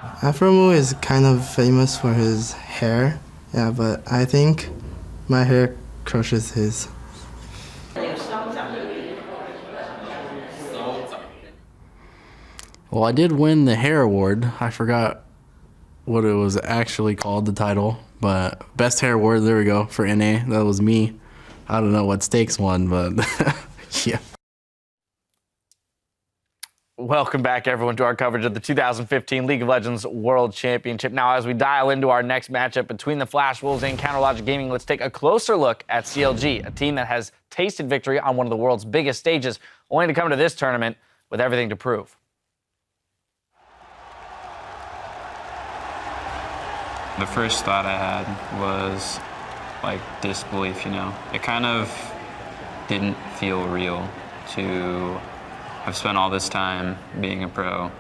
Afro is kind of famous for his hair, yeah, but I think my hair crushes his. Well, I did win the hair award. I forgot what it was actually called, the title, but best hair award, there we go, for NA. That was me. I don't know what Stakes won, but yeah. Welcome back, everyone, to our coverage of the 2015 League of Legends World Championship. Now, as we dial into our next matchup between the Flash Wolves and Counterlogic Gaming, let's take a closer look at CLG, a team that has tasted victory on one of the world's biggest stages, only to come to this tournament with everything to prove. The first thought I had was like disbelief, you know. It kind of didn't feel real to have spent all this time being a pro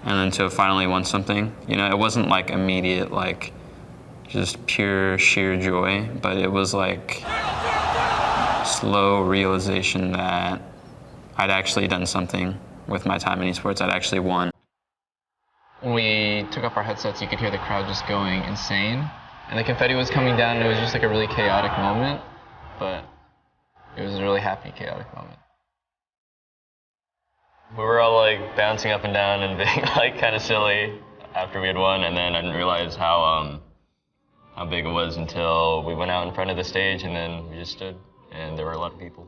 and then to finally win something. You know, it wasn't like immediate, like just pure sheer joy, but it was like slow realization that I'd actually done something with my time in esports. I'd actually won. When we took off our headsets, you could hear the crowd just going insane. And the confetti was coming down, and it was just like a really chaotic moment. But it was a really happy, chaotic moment. We were all like bouncing up and down and being like kind of silly after we had won, and then I didn't realize how big it was until we went out in front of the stage, and then we just stood, and there were a lot of people.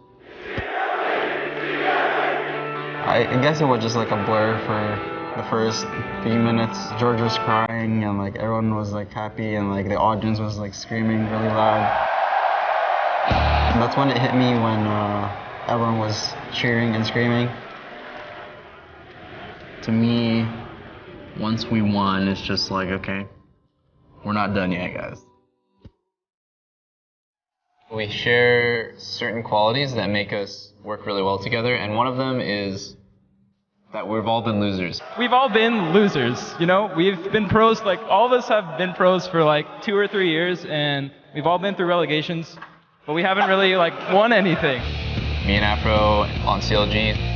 I guess it was just like a blur for the first few minutes. George was crying and like everyone was like happy and like the audience was like screaming really loud. And that's when it hit me when everyone was cheering and screaming. To me, once we won, it's just like, okay, we're not done yet, guys. We share certain qualities that make us work really well together, and one of them is that we've all been losers. We've all been losers, you know? We've been pros, like all of us have been pros for like 2 or 3 years, and we've all been through relegations, but we haven't really like won anything. Me and Afro on CLG,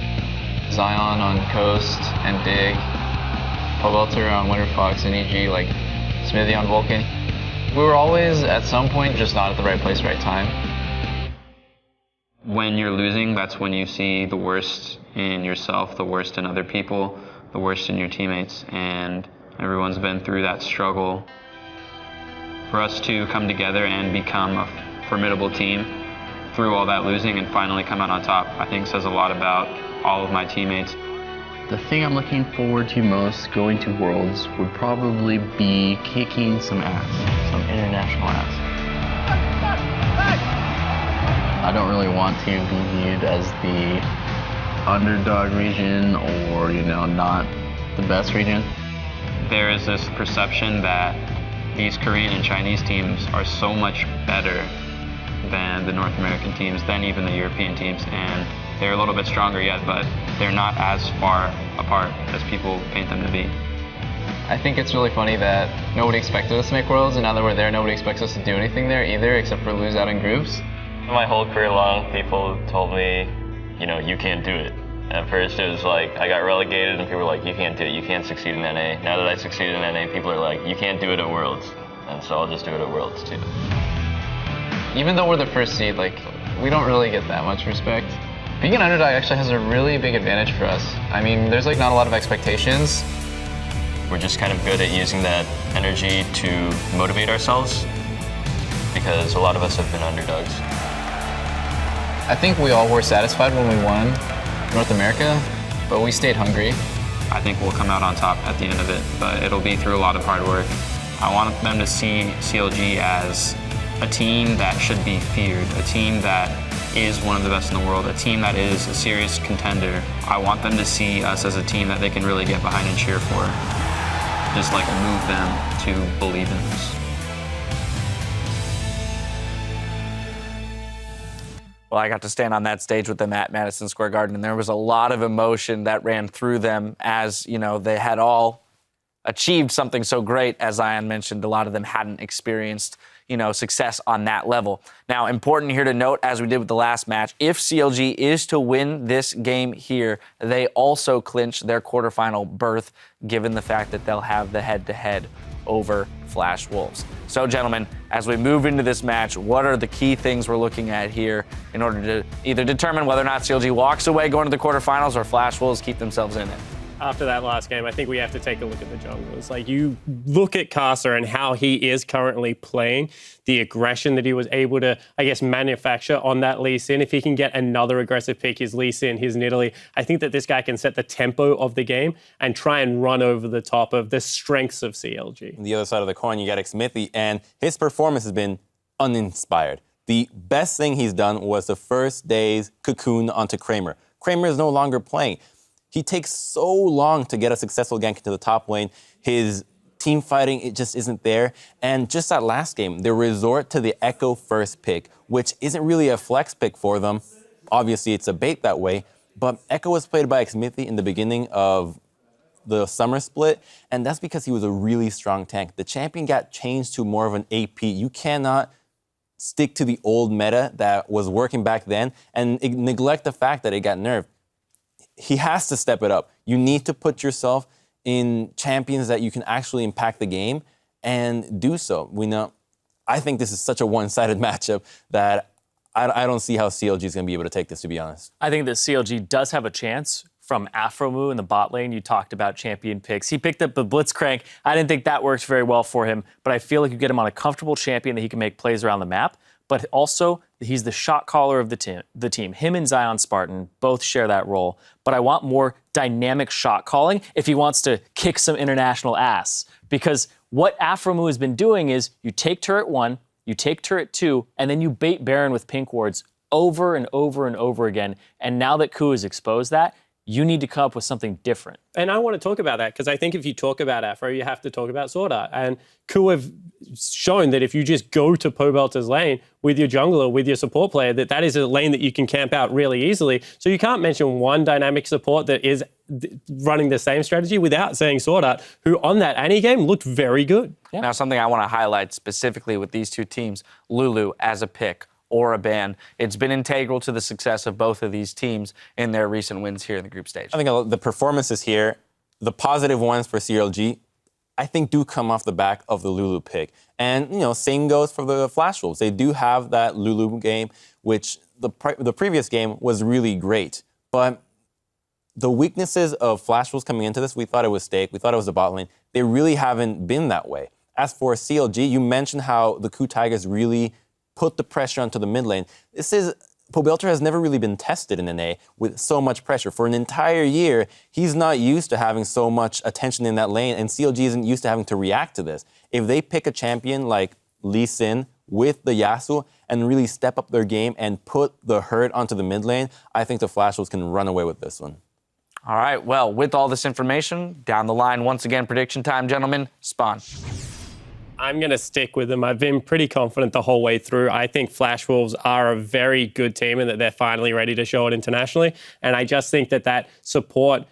Zion on Coast and Dig, Pavelter on Winter Fox and EG, like Smithy on Vulcan. We were always at some point just not at the right place, right time. When you're losing, that's when you see the worst in yourself, the worst in other people, the worst in your teammates, and everyone's been through that struggle. For us to come together and become a formidable team through all that losing and finally come out on top, I think says a lot about all of my teammates. The thing I'm looking forward to most going to Worlds would probably be kicking some ass, some international ass. I don't really want to be viewed as the underdog region or, you know, not the best region. There is this perception that these Korean and Chinese teams are so much better than the North American teams, than even the European teams, and they're a little bit stronger yet, but they're not as far apart as people paint them to be. I think it's really funny that nobody expected us to make Worlds, and now that we're there, nobody expects us to do anything there either, except for lose out in groups. My whole career long, people told me, you know, you can't do it. At first it was like, I got relegated and people were like, you can't do it, you can't succeed in NA. Now that I succeeded in NA, people are like, you can't do it at Worlds. And so I'll just do it at Worlds too. Even though we're the first seed, like, we don't really get that much respect. Being an underdog actually has a really big advantage for us. I mean, there's like not a lot of expectations. We're just kind of good at using that energy to motivate ourselves because a lot of us have been underdogs. I think we all were satisfied when we won North America, but we stayed hungry. I think we'll come out on top at the end of it, but it'll be through a lot of hard work. I want them to see CLG as a team that should be feared, a team that is one of the best in the world, a team that is a serious contender. I want them to see us as a team that they can really get behind and cheer for. Just like move them to believe in us. Well, I got to stand on that stage with them at Madison Square Garden, and there was a lot of emotion that ran through them as, you know, they had all achieved something so great. As Zion mentioned, a lot of them hadn't experienced, success on that level. Now, important here to note, as we did with the last match, if CLG is to win this game here, they also clinch their quarterfinal berth, given the fact that they'll have the head-to-head over Flash Wolves. So, gentlemen, as we move into this match, what are the key things we're looking at here in order to either determine whether or not CLG walks away going to the quarterfinals or Flash Wolves keep themselves in it? After that last game, I think we have to take a look at the junglers. Like, you look at Casa and how he is currently playing, the aggression that he was able to, I guess, manufacture on that Lee Sin. If he can get another aggressive pick, his Lee Sin, his Nidalee, I think that this guy can set the tempo of the game and try and run over the top of the strengths of CLG. On the other side of the coin, you got Xmithy, and his performance has been uninspired. The best thing he's done was the first day's cocoon onto Kramer. Kramer is no longer playing. He takes so long to get a successful gank into the top lane. His team fighting, it just isn't there. And just that last game, they resort to the Echo first pick, which isn't really a flex pick for them. Obviously, it's a bait that way. But Echo was played by Xmithy in the beginning of the summer split, and that's because he was a really strong tank. The champion got changed to more of an AP. You cannot stick to the old meta that was working back then and neglect the fact that it got nerfed. He has to step it up. You need to put yourself in champions that you can actually impact the game and do so. I think this is such a one-sided matchup that I don't see how CLG is going to be able to take this, to be honest. I think that CLG does have a chance from Afromu in the bot lane. You talked about champion picks. He picked up the Blitzcrank. I didn't think that worked very well for him, but I feel like you get him on a comfortable champion that he can make plays around the map. But also, he's the shot caller of the team. Him and Zion Spartan both share that role. But I want more dynamic shot calling if he wants to kick some international ass. Because what Afromu has been doing is you take turret 1, you take turret 2, and then you bait Baron with pink wards over and over and over again. And now that Ku has exposed that, you need to come up with something different. And I want to talk about that because I think if you talk about Afro, you have to talk about Sword Art. And Ku have shown that if you just go to Pobelter's lane with your jungler, with your support player, that is a lane that you can camp out really easily. So you can't mention one dynamic support that is running the same strategy without saying Sword Art, who on that Annie game looked very good. Yeah. Now, something I want to highlight specifically with these two teams, Lulu as a pick or a ban. It's been integral to the success of both of these teams in their recent wins here in the group stage. I think the performances here, the positive ones for CLG, I think do come off the back of the Lulu pick. And, same goes for the Flash Wolves. They do have that Lulu game, which the previous game was really great. But the weaknesses of Flash Wolves coming into this, we thought it was Stake, we thought it was the bot lane. They really haven't been that way. As for CLG, you mentioned how the Ku Tigers really put the pressure onto the mid lane. Pobelter has never really been tested in NA with so much pressure. For an entire year, he's not used to having so much attention in that lane, and CLG isn't used to having to react to this. If they pick a champion like Lee Sin with the Yasuo and really step up their game and put the herd onto the mid lane, I think the Flash Wolves can run away with this one. All right, well, with all this information, down the line, once again, prediction time, gentlemen, Spawn. I'm going to stick with them. I've been pretty confident the whole way through. I think Flash Wolves are a very good team and that they're finally ready to show it internationally. And I just think that support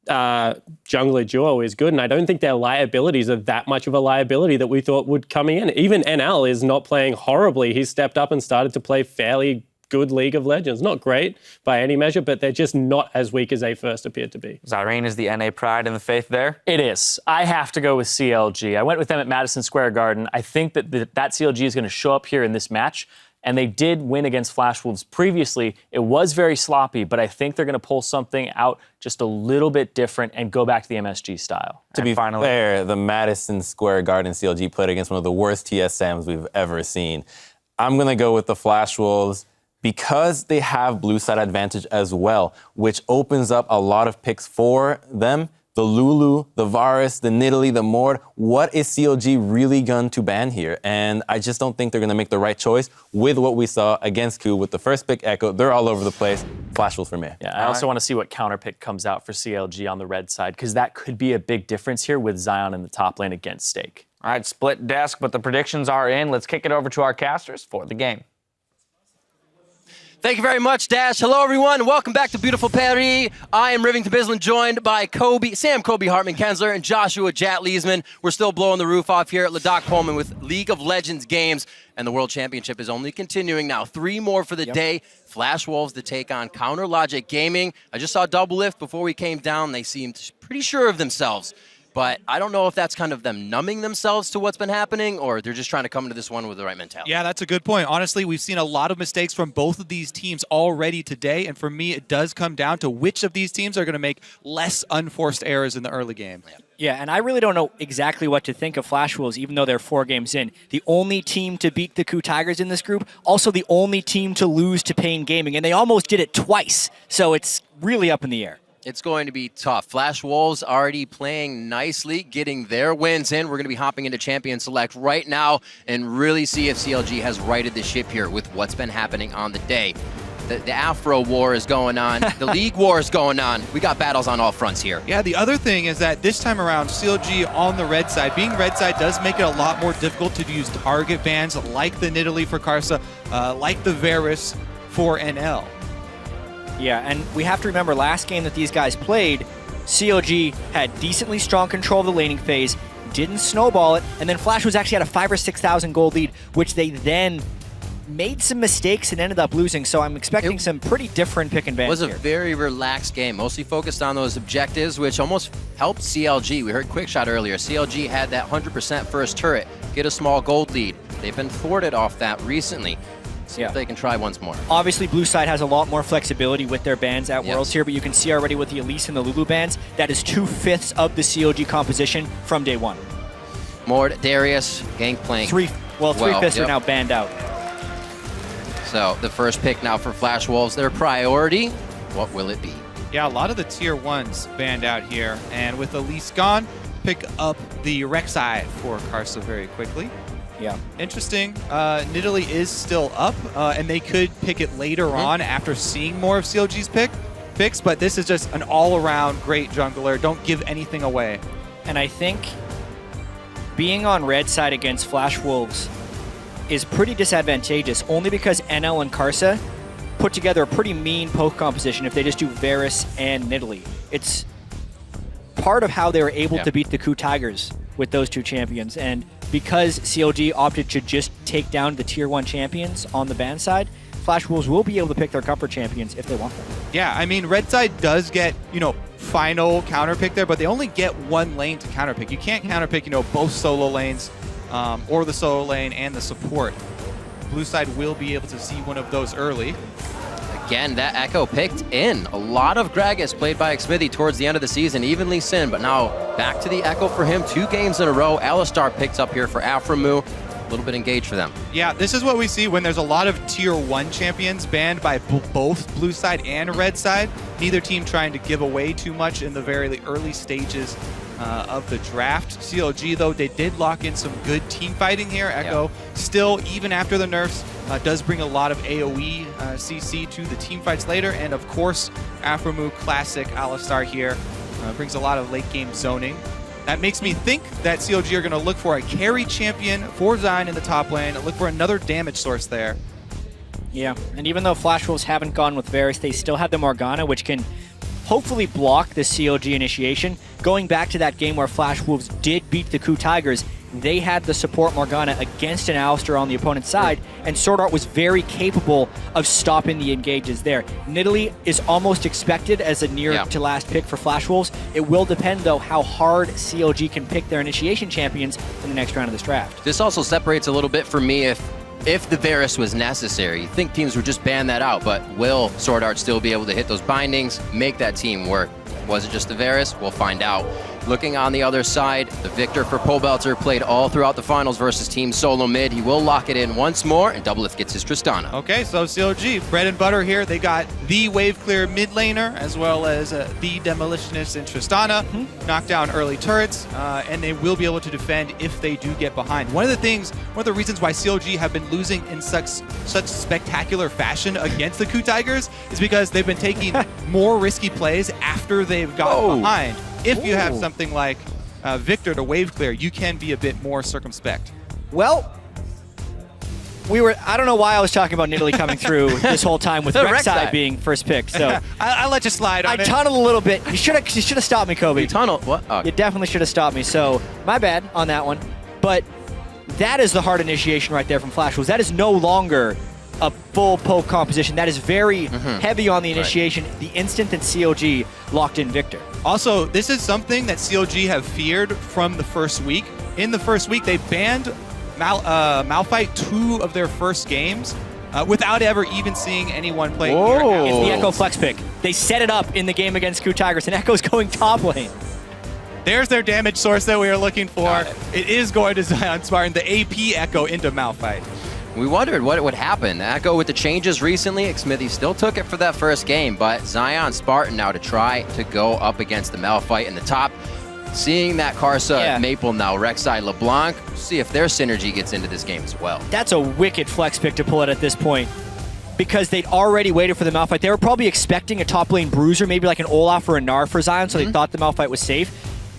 jungler duo is good. And I don't think their liabilities are that much of a liability that we thought would come in. Even NL is not playing horribly. He's stepped up and started to play fairly good League of Legends. Not great by any measure, but they're just not as weak as they first appeared to be. Zyrene is the NA pride and the faith there? It is. I have to go with CLG. I went with them at Madison Square Garden. I think that CLG is going to show up here in this match, and they did win against Flash Wolves previously. It was very sloppy, but I think they're going to pull something out just a little bit different and go back to the MSG style. To be fair, the Madison Square Garden CLG played against one of the worst TSMs we've ever seen. I'm going to go with the Flash Wolves, because they have blue side advantage as well, which opens up a lot of picks for them. The Lulu, the Varus, the Nidalee, the Mord. What is CLG really going to ban here? And I just don't think they're going to make the right choice with what we saw against Ku with the first pick Echo. They're all over the place. Flash Wolves for me. Yeah, I also want to see what counter pick comes out for CLG on the red side, because that could be a big difference here with Zion in the top lane against Stake. All right, split desk, but the predictions are in. Let's kick it over to our casters for the game. Thank you very much, Dash. Hello, everyone. Welcome back to beautiful Paris. I am Rivington Bislin, joined by Sam Hartman Kensler and Joshua Jat Leesman. We're still blowing the roof off here at Ladakh Pullman with League of Legends games, and the World Championship is only continuing now. 3 more for the day. Flash Wolves to take on Counter Logic Gaming. I just saw Double Lift before we came down. They seemed pretty sure of themselves. But I don't know if that's kind of them numbing themselves to what's been happening, or they're just trying to come into this one with the right mentality. Yeah, that's a good point. Honestly, we've seen a lot of mistakes from both of these teams already today, and for me, it does come down to which of these teams are going to make less unforced errors in the early game. Yeah, and I really don't know exactly what to think of Flash Wolves, even though they're 4 games in. The only team to beat the Coup Tigers in this group, also the only team to lose to Pain Gaming, and they almost did it twice, so it's really up in the air. It's going to be tough. Flash Wolves already playing nicely, getting their wins in. We're going to be hopping into Champion Select right now and really see if CLG has righted the ship here with what's been happening on the day. The Afro War is going on. The League War is going on. We got battles on all fronts here. Yeah, the other thing is that this time around, CLG on the red side, being red side does make it a lot more difficult to use target bans like the Nidalee for Karsa, like the Varus for NL. Yeah, and we have to remember last game that these guys played, CLG had decently strong control of the laning phase, didn't snowball it, and then Flash was actually at a 5,000 or 6,000 gold lead, which they then made some mistakes and ended up losing. So I'm expecting some pretty different pick and bans. It was a here. very relaxed game, mostly focused on those objectives, which almost helped CLG. We heard Quickshot earlier. CLG had that 100% first turret, get a small gold lead. They've been thwarted off that recently. See if they can try once more. Obviously, Blue Side has a lot more flexibility with their bans at Worlds here, but you can see already with the Elise and the Lulu bans, that is 2/5 of the CLG composition from day one. Mord, Darius, Gangplank. 3/5 are now banned out. So the first pick now for Flash Wolves, their priority, what will it be? Yeah, a lot of the tier 1s banned out here, and with Elise gone, pick up the Rek'Sai for Karsa very quickly. Yeah. Interesting. Nidalee is still up, and they could pick it later on after seeing more of CLG's picks, but this is just an all-around great jungler. Don't give anything away. And I think being on red side against Flash Wolves is pretty disadvantageous, only because NL and Karsa put together a pretty mean poke composition if they just do Varus and Nidalee. It's part of how they were able to beat the Coup Tigers with those 2 champions, and because CLG opted to just take down the tier 1 champions on the ban side, Flash Wolves will be able to pick their comfort champions if they want them. Yeah, I mean, red side does get, final counter pick there, but they only get 1 lane to counter pick. You can't counter pick, both solo lanes or the solo lane and the support. Blue side will be able to see one of those early. Again, that Echo picked in. A lot of Gragas played by Xmithy towards the end of the season, even Lee Sin, but now back to the Echo for him. 2 games in a row. Alistar picked up here for Aframu. A little bit engaged for them. Yeah, this is what we see when there's a lot of tier 1 champions banned by both blue side and red side. Neither team trying to give away too much in the very early stages of the draft. CLG, though, they did lock in some good team fighting here. Echo, still, even after the nerfs, does bring a lot of AoE CC to the team fights later. And, of course, Aframu Classic Alistar here brings a lot of late game zoning. That makes me think that CLG are going to look for a carry champion for Zion in the top lane, look for another damage source there. Yeah, and even though Flash Wolves haven't gone with Varus, they still have the Morgana, which can hopefully block the CLG initiation. Going back to that game where Flash Wolves did beat the Coup Tigers, they had the support Morgana against an Alistar on the opponent's side, and Sword Art was very capable of stopping the engages there. Nidalee is almost expected as a near to last pick for Flash Wolves. It will depend, though, how hard CLG can pick their initiation champions in the next round of this draft. This also separates a little bit for me if the Varus was necessary. You think teams would just ban that out, but will Sword Art still be able to hit those bindings, make that team work? Was it just the Varus? We'll find out. Looking on the other side, the victor for Pobelter played all throughout the finals versus Team Solo Mid. He will lock it in once more, and Double Lift gets his Tristana. Okay, so CLG, bread and butter here. They got the wave clear mid laner, as well as the Demolitionist in Tristana. Knock down early turrets, and they will be able to defend if they do get behind. One of the reasons why CLG have been losing in such spectacular fashion against the Coup Tigers is because they've been taking more risky plays after they've gotten behind. If you have something like Victor to wave clear, you can be a bit more circumspect. Well, I don't know why I was talking about Nidalee coming through this whole time with Rek'Sai being first pick. So I'll let you slide on I tunneled a little bit. You should have stopped me, Kobe. You tunneled? What? Oh. You definitely should have stopped me. So my bad on that one. But that is the hard initiation right there from Flash Wolves. That is no longer a full poke composition. That is very heavy on the initiation. Right. The instant that CLG locked in Victor. Also, this is something that CLG have feared from the first week. In the first week, they banned Malphite 2 of their first games without ever even seeing anyone play. It's the Echo flex pick. They set it up in the game against Coup Tigers, and Echo's going top lane. There's their damage source that we are looking for. It is going to Zion Spartan, the AP Echo into Malphite. We wondered what would happen. Echo with the changes recently, Smithy still took it for that first game, but Zion Spartan now to try to go up against the Malphite in the top. Seeing that Karsa, Maple now, Rek'Sai, LeBlanc, see if their synergy gets into this game as well. That's a wicked flex pick to pull it at this point because they'd already waited for the Malphite. They were probably expecting a top lane bruiser, maybe like an Olaf or a Gnar for Zion, so they thought the Malphite was safe.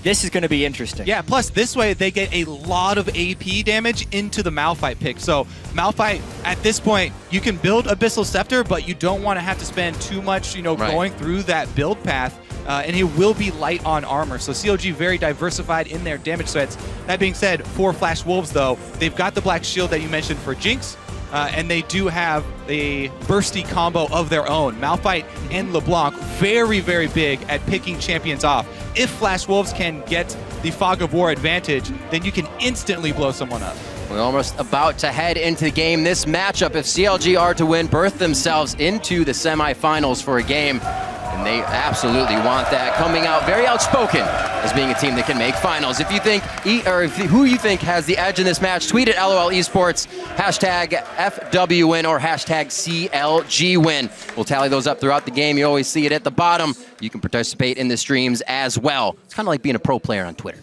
This is going to be interesting. Yeah, plus this way they get a lot of AP damage into the Malphite pick. So Malphite, at this point, you can build Abyssal Scepter, but you don't want to have to spend too much, going through that build path. And he will be light on armor. So CLG very diversified in their damage threats. That being said, for Flash Wolves, though, they've got the Black Shield that you mentioned for Jinx, and they do have a bursty combo of their own. Malphite and LeBlanc, very, very big at picking champions off. If Flash Wolves can get the Fog of War advantage, then you can instantly blow someone up. We're almost about to head into the game. This matchup, if CLG are to win, birth themselves into the semifinals for a game. And they absolutely want that. Coming out very outspoken as being a team that can make finals. If you think, who you think has the edge in this match, tweet at LOL Esports, hashtag FWWin or hashtag CLGWin. We'll tally those up throughout the game. You always see it at the bottom. You can participate in the streams as well. It's kind of like being a pro player on Twitter.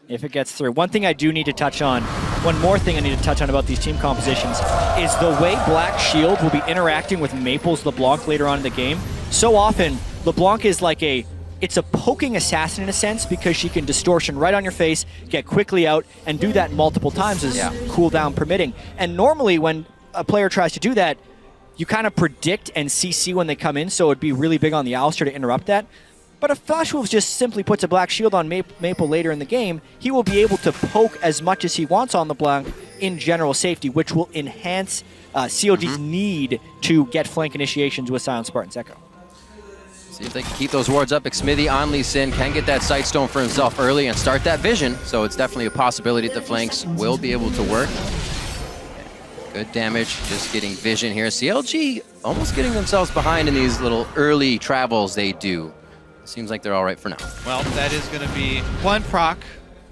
If it gets through. One thing I do need to touch on, one more thing I need to touch on about these team compositions is the way Black Shield will be interacting with Maple's LeBlanc later on in the game. So often, LeBlanc is like it's a poking assassin in a sense because she can distortion right on your face, get quickly out, and do that multiple times as cooldown permitting. And normally when a player tries to do that, you kind of predict and CC when they come in, so it'd be really big on the Alistar to interrupt that. But if Flash Wolves just simply puts a Black Shield on Maple later in the game, he will be able to poke as much as he wants on LeBlanc in general safety, which will enhance CLG's need to get flank initiations with Zion Spartan's Echo. See if they can keep those wards up. Xmithie on Lee Sin can get that Sightstone for himself early and start that vision, so it's definitely a possibility that the flanks will be able to work. Good damage, just getting vision here. CLG almost getting themselves behind in these little early travels they do. Seems like they're all right for now. Well, that is going to be one proc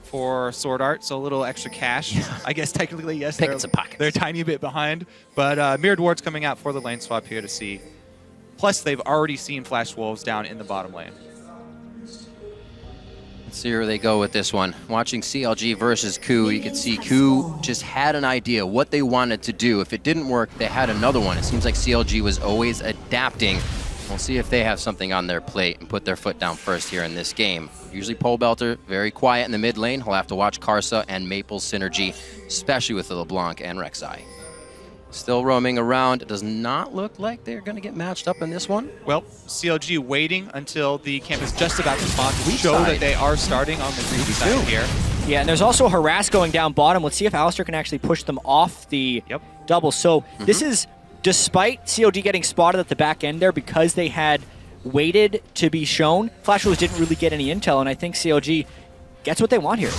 for Sword Art, so a little extra cash. I guess technically, yes, they're a tiny bit behind. But Mirrored Ward's coming out for the lane swap here to see. Plus, they've already seen Flash Wolves down in the bottom lane. Let's see where they go with this one. Watching CLG versus Coup, you can see Coup just had an idea what they wanted to do. If it didn't work, they had another one. It seems like CLG was always adapting. We'll see if they have something on their plate and put their foot down first here in this game. Usually Pole Belter, very quiet in the mid lane. He'll have to watch Karsa and Maple's synergy, especially with the LeBlanc and Rek'Sai. Still roaming around. It does not look like they're going to get matched up in this one. Well, CLG waiting until the camp is just about to spawn to show that they are starting on the greedy side here. Yeah, and there's also Harass going down bottom. Let's see if Alistar can actually push them off the double. So this is... Despite CLG getting spotted at the back end there because they had waited to be shown, Flash Wolves didn't really get any intel, and I think CLG gets what they want here.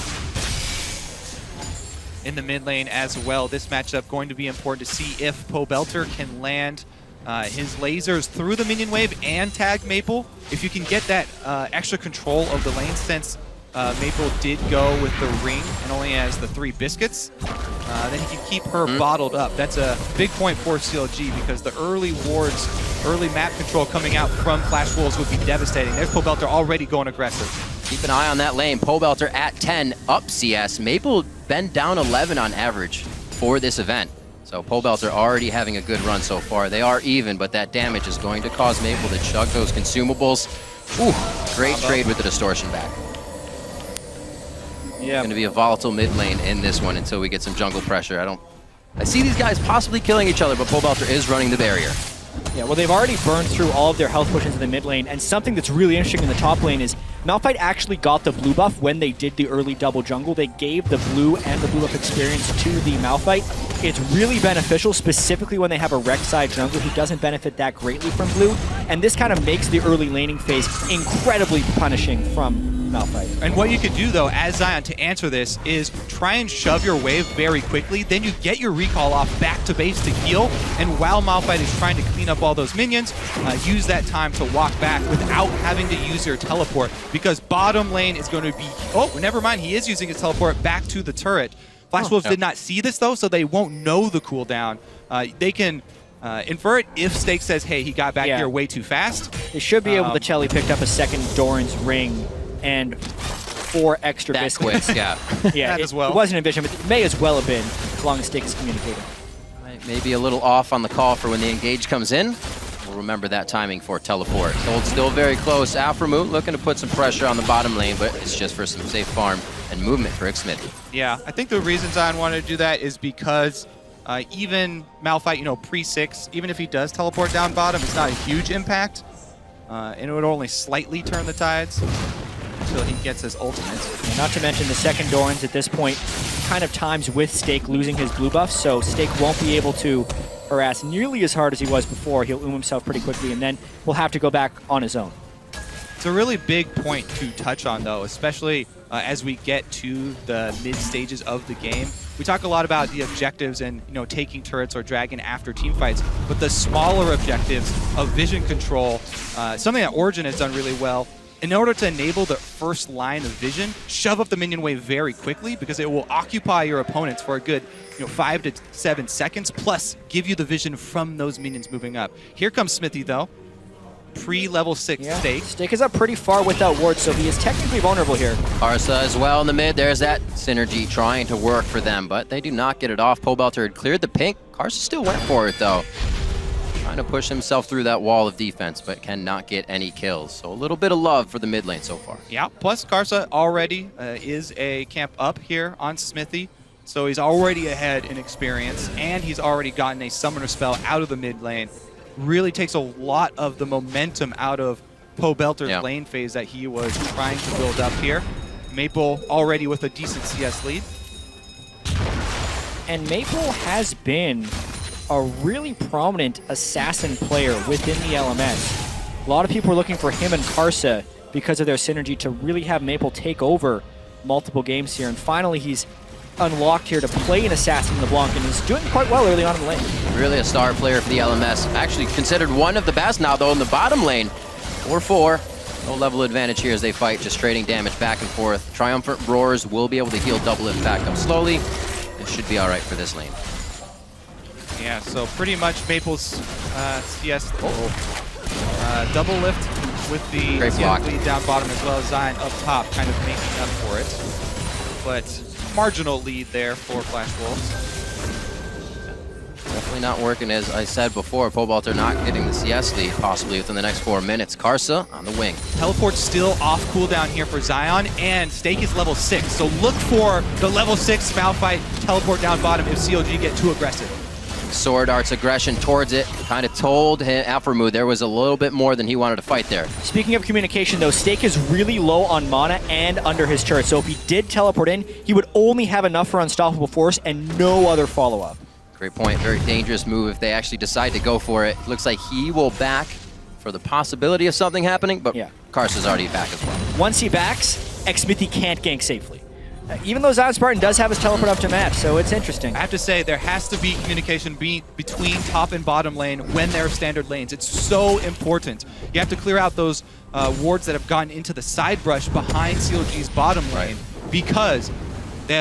In the mid lane as well, this matchup going to be important to see if Poe Belter can land his lasers through the minion wave and tag Maple. If you can get that extra control of the lane, since Maple did go with the ring and only has the 3 biscuits, then he can keep her bottled up. That's a big point for CLG because the early wards, early map control coming out from Flash Wolves would be devastating. There's Poe Belter already going aggressive. Keep an eye on that lane. Poe Belter at 10, up CS. Maple been down 11 on average for this event. So Poe Belter already having a good run so far. They are even, but that damage is going to cause Maple to chug those consumables. Ooh, great trade with the distortion back. Yeah. Going to be a volatile mid lane in this one until we get some jungle pressure. I see these guys possibly killing each other, but Pobelter is running the barrier. Yeah, well, they've already burned through all of their health potions in the mid lane, and something that's really interesting in the top lane is Malphite actually got the blue buff when they did the early double jungle. They gave the blue and the blue buff experience to the Malphite. It's really beneficial, specifically when they have a Rek'Sai jungler who doesn't benefit that greatly from blue, and this kind of makes the early laning phase incredibly punishing from Malphite. And what you could do, though, as Zion, to answer this, is try and shove your wave very quickly, then you get your recall off back to base to heal, and while Malphite is trying to clean up all those minions, use that time to walk back without having to use your teleport, because bottom lane is going to be... Oh, never mind, he is using his teleport back to the turret. Flash Wolves did not see this, though, so they won't know the cooldown. They can infer it if Stake says, hey, he got back here way too fast. They should be able to tell he picked up a second Doran's ring and 4 extra biscuits. Quick, yeah. Yeah, it wasn't in vision, but it may as well have been, as long as Stake is communicating. Maybe a little off on the call for when the engage comes in. We'll remember that timing for teleport. Gold's still very close. Aframu looking to put some pressure on the bottom lane, but it's just for some safe farm and movement for Xmithy. Yeah, I think the reason Zion wanted to do that is because even Malphite, pre-6, even if he does teleport down bottom, it's not a huge impact. And it would only slightly turn the tides until he gets his ultimate. And not to mention the second Doran's at this point kind of times with Stake losing his blue buff, so Stake won't be able to harass nearly as hard as he was before. He'll himself pretty quickly, and then we'll have to go back on his own. It's a really big point to touch on, though, especially as we get to the mid stages of the game. We talk a lot about the objectives and taking turrets or dragging after team fights, but the smaller objectives of vision control, something that Origin has done really well. In order to enable the first line of vision, shove up the minion wave very quickly because it will occupy your opponents for a good 5 to 7 seconds, plus give you the vision from those minions moving up. Here comes Smithy, though. Pre-level 6 Stake. Stake is up pretty far without ward, so he is technically vulnerable here. Karsa as well in the mid. There's that synergy trying to work for them, but they do not get it off. Pobelter had cleared the pink. Karsa still went for it, though. Trying to push himself through that wall of defense, but cannot get any kills. So a little bit of love for the mid lane so far. Yeah, plus Karsa already is a camp up here on Smithy. So he's already ahead in experience, and he's already gotten a summoner spell out of the mid lane. Really takes a lot of the momentum out of Pobelter's lane phase that he was trying to build up here. Maple already with a decent CS lead. And Maple has been a really prominent assassin player within the LMS. A lot of people are looking for him and Karsa because of their synergy to really have Maple take over multiple games here. And finally, he's unlocked here to play an assassin in the Blanc, and he's doing quite well early on in the lane. Really a star player for the LMS. Actually considered one of the best now, though, in the bottom lane. 4-4. No level advantage here as they fight, just trading damage back and forth. Triumphant Roars will be able to heal double it back up slowly. It should be all right for this lane. Yeah, so pretty much Maple's CS double lift with the CS lead down bottom as well as Zion up top, kind of making up for it. But marginal lead there for Flash Wolves. Definitely not working, as I said before. Pobelter not getting the CS lead, possibly within the next 4 minutes. Karsa on the wing. Teleport's still off cooldown here for Zion, and Stake is level 6. So look for the level 6 Malphite teleport down bottom if CLG get too aggressive. Sword Art's aggression towards it kind of told Aframu there was a little bit more than he wanted to fight there. Speaking of communication, though, Stake is really low on mana and under his turret, so if he did teleport in, he would only have enough for Unstoppable Force and no other follow-up. Great point. Very dangerous move if they actually decide to go for it. Looks like he will back for the possibility of something happening, but Karsa's already back as well. Once he backs, Xmithy can't gank safely. Even though Zion Spartan does have his teleport up to match, so it's interesting. I have to say, there has to be communication between top and bottom lane when there are standard lanes. It's so important. You have to clear out those wards that have gone into the side brush behind CLG's bottom lane, because